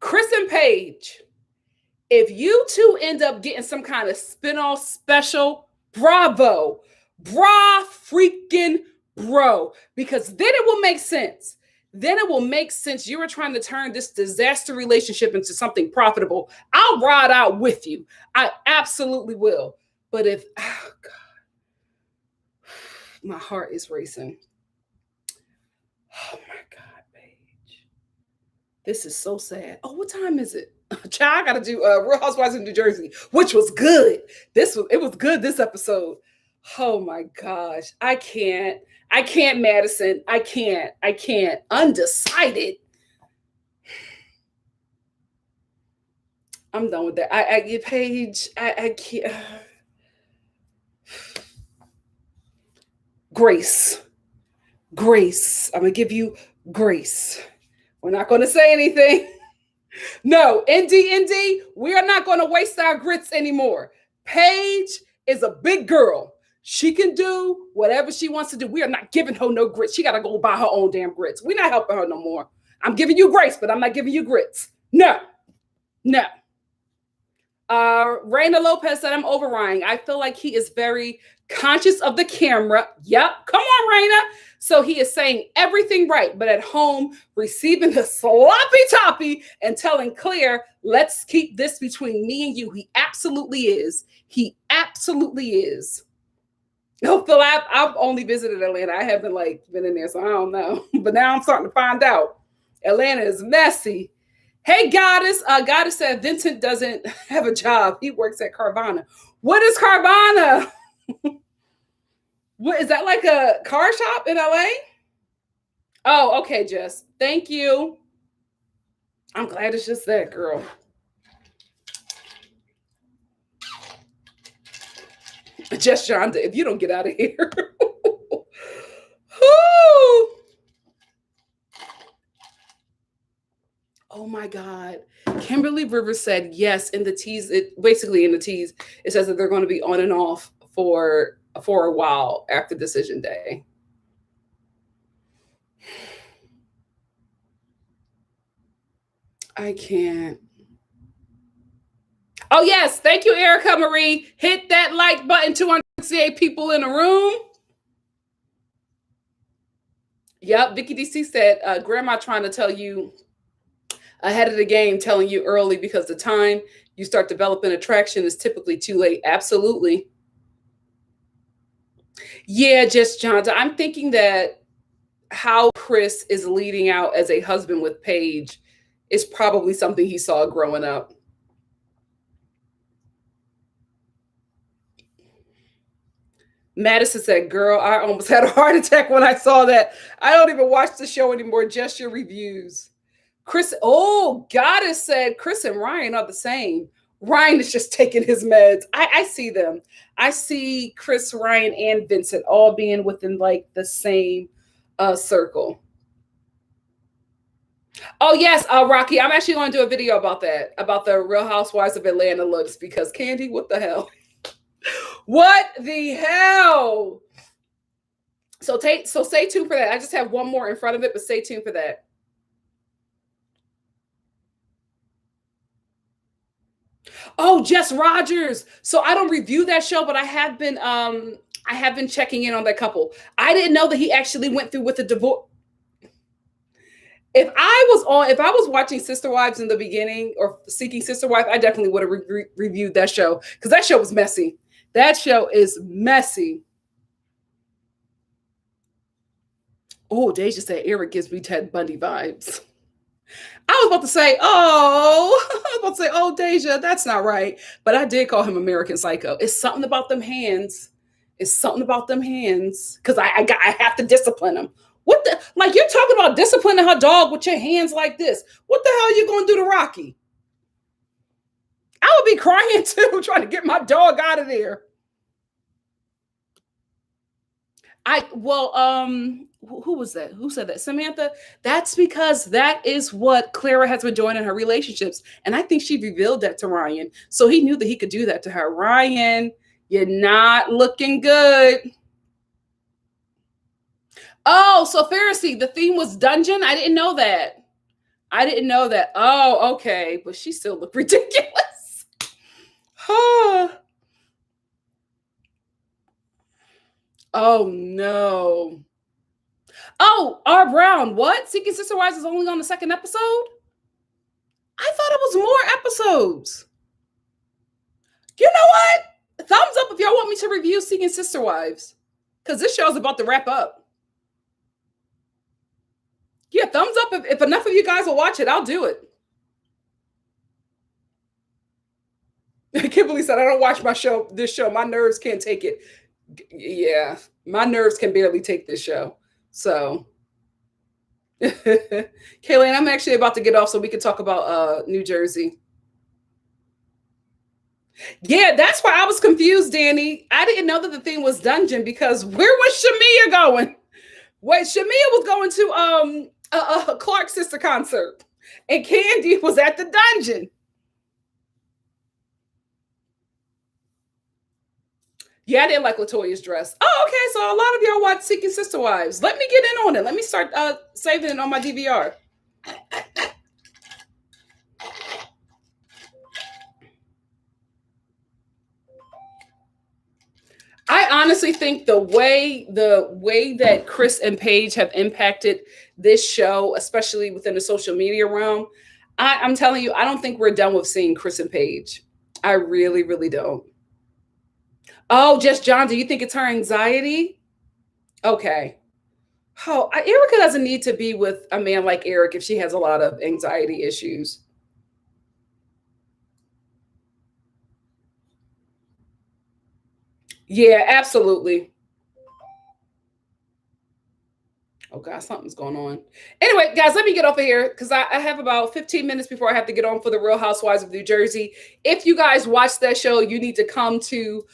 Chris and Paige, if you two end up getting some kind of spin-off special, bravo. Bra freaking bro. Because then it will make sense. Then it will make sense. You were trying to turn this disaster relationship into something profitable. I'll ride out with you. I absolutely will. But oh God, my heart is racing. Oh my God, Paige. This is so sad. Oh, what time is it? Child, I got to do Real Housewives of New Jersey, which was good. It was good, this episode. Oh my gosh. I can't, Madison. I can't. Undecided. I'm done with that. I get Paige. I can't. Grace. I'm going to give you grace. We're not going to say anything. No, ND, we are not going to waste our grits anymore. Paige is a big girl. She can do whatever she wants to do. We are not giving her no grits. She got to go buy her own damn grits. We're not helping her no more. I'm giving you grace, but I'm not giving you grits. No. Raina Lopez said, I'm over Ryan. I feel like he is very conscious of the camera. Yep. Come on, Raina. So he is saying everything right, but at home, receiving the sloppy toppy and telling Claire, let's keep this between me and you. He absolutely is. No, Phil, I've only visited Atlanta. I haven't been in there, so I don't know. But now I'm starting to find out. Atlanta is messy. Hey, Goddess. Goddess said Vincent doesn't have a job. He works at Carvana. What is Carvana? What is that, like a car shop in LA? Oh, okay, Jess. Thank you. I'm glad it's just that, girl. Just Shonda, if you don't get out of here. Oh my God. Kimberly Rivers said yes in the tease. Basically in the tease, it says that they're going to be on and off for a while after decision day. I can't. Oh yes, thank you, Erica Marie. Hit that like button. 268 people in the room. Yep, Vicky DC said, Grandma trying to tell you ahead of the game, telling you early, because the time you start developing attraction is typically too late. Absolutely. Yeah, just John. I'm thinking that how Chris is leading out as a husband with Paige is probably something he saw growing up. Madison said, girl, I almost had a heart attack when I saw that. I don't even watch the show anymore, just your reviews. Chris, oh, Goddess said Chris and Ryan are the same. Ryan is just taking his meds. I see them. I see Chris, Ryan, and Vincent all being within like the same circle. Oh yes, Rocky. I'm actually going to do a video about that, about the Real Housewives of Atlanta looks, because Candy, what the hell? What the hell? So stay tuned for that. I just have one more in front of it, but stay tuned for that. Oh, Jess Rogers. So I don't review that show, but I have been checking in on that couple. I didn't know that he actually went through with the divorce. If I was watching Sister Wives in the beginning, or Seeking Sister Wife, I definitely would have reviewed that show, because that show was messy. That show is messy. Oh, Deja said Eric gives me Ted Bundy vibes. I was about to say, oh, Deja, that's not right. But I did call him American Psycho. It's something about them hands. Because I have to discipline him. What the, like, you're talking about disciplining her dog with your hands like this. What the hell are you going to do to Rocky? I would be crying too, trying to get my dog out of there. Who was that? Who said that? Samantha? That's because that is what Clara has been doing in her relationships. And I think she revealed that to Ryan. So he knew that he could do that to her. Ryan, you're not looking good. Oh, so Pharisee, the theme was dungeon? I didn't know that. Oh, okay. But she still looked ridiculous. Oh, no. Oh, R. Brown, what? Seeking Sister Wives is only on the second episode? I thought it was more episodes. You know what? Thumbs up if y'all want me to review Seeking Sister Wives, because this show's about to wrap up. Yeah, thumbs up if enough of you guys will watch it. I'll do it. Kimberly said, I don't watch this show. My nerves can't take it. Yeah, my nerves can barely take this show. So, Kayleen, I'm actually about to get off so we can talk about New Jersey. Yeah, that's why I was confused, Danny. I didn't know that the theme was dungeon, because where was Shamia going? Wait, Shamia was going to a Clark sister concert, and Candy was at the dungeon. Yeah, I didn't like Latoya's dress. Oh, okay. So a lot of y'all watch Seeking Sister Wives. Let me get in on it. Let me start saving it on my DVR. I honestly think the way that Chris and Paige have impacted this show, especially within the social media realm, I'm telling you, I don't think we're done with seeing Chris and Paige. I really, really don't. Oh, just John, do you think it's her anxiety? Okay. Oh, Erica doesn't need to be with a man like Eric if she has a lot of anxiety issues. Yeah, absolutely. Oh God, something's going on. Anyway, guys, let me get off of here because I have about 15 minutes before I have to get on for the Real Housewives of New Jersey. If you guys watch that show, you need to come to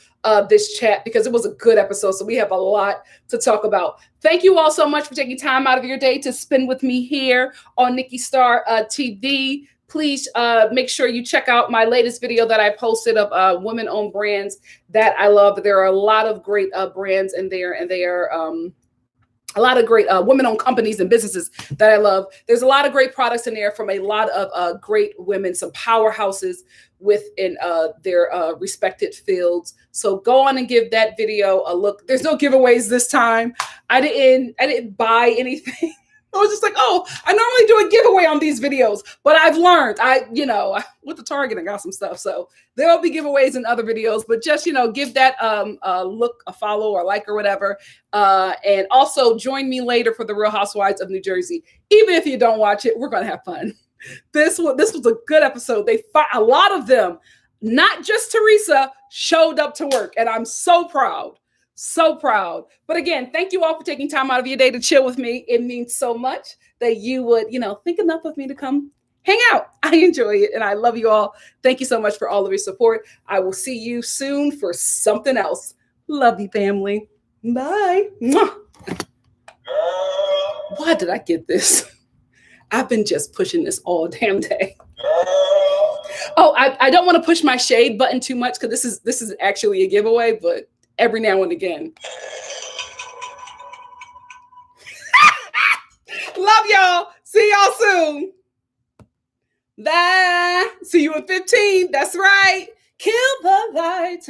this chat because it was a good episode. So we have a lot to talk about. Thank you all so much for taking time out of your day to spend with me here on NikkiStar TV. Please make sure you check out my latest video that I posted of women-owned brands that I love. There are a lot of great brands in there, and they are a lot of great women-owned companies and businesses that I love. There's a lot of great products in there from a lot of great women, some powerhouses within their respected fields. So go on and give that video a look. There's no giveaways this time. I didn't buy anything. I was just like, oh, I normally do a giveaway on these videos, but I've learned. I with the Target, I got some stuff. So there'll be giveaways in other videos, but just, give that a look, a follow, or like, or whatever. And also join me later for the Real Housewives of New Jersey. Even if you don't watch it, we're going to have fun. This was a good episode. A lot of them, not just Teresa, showed up to work. And I'm so proud. So proud. But again, thank you all for taking time out of your day to chill with me. It means so much that you would, think enough of me to come hang out. I enjoy it and I love you all. Thank you so much for all of your support. I will see you soon for something else. Love you, family. Bye. Mwah. Why did I get this? I've been just pushing this all damn day. Oh, I don't want to push my shade button too much because this is actually a giveaway, but every now and again. Love y'all. See y'all soon. Bye. See you in 15. That's right. Kill the lights.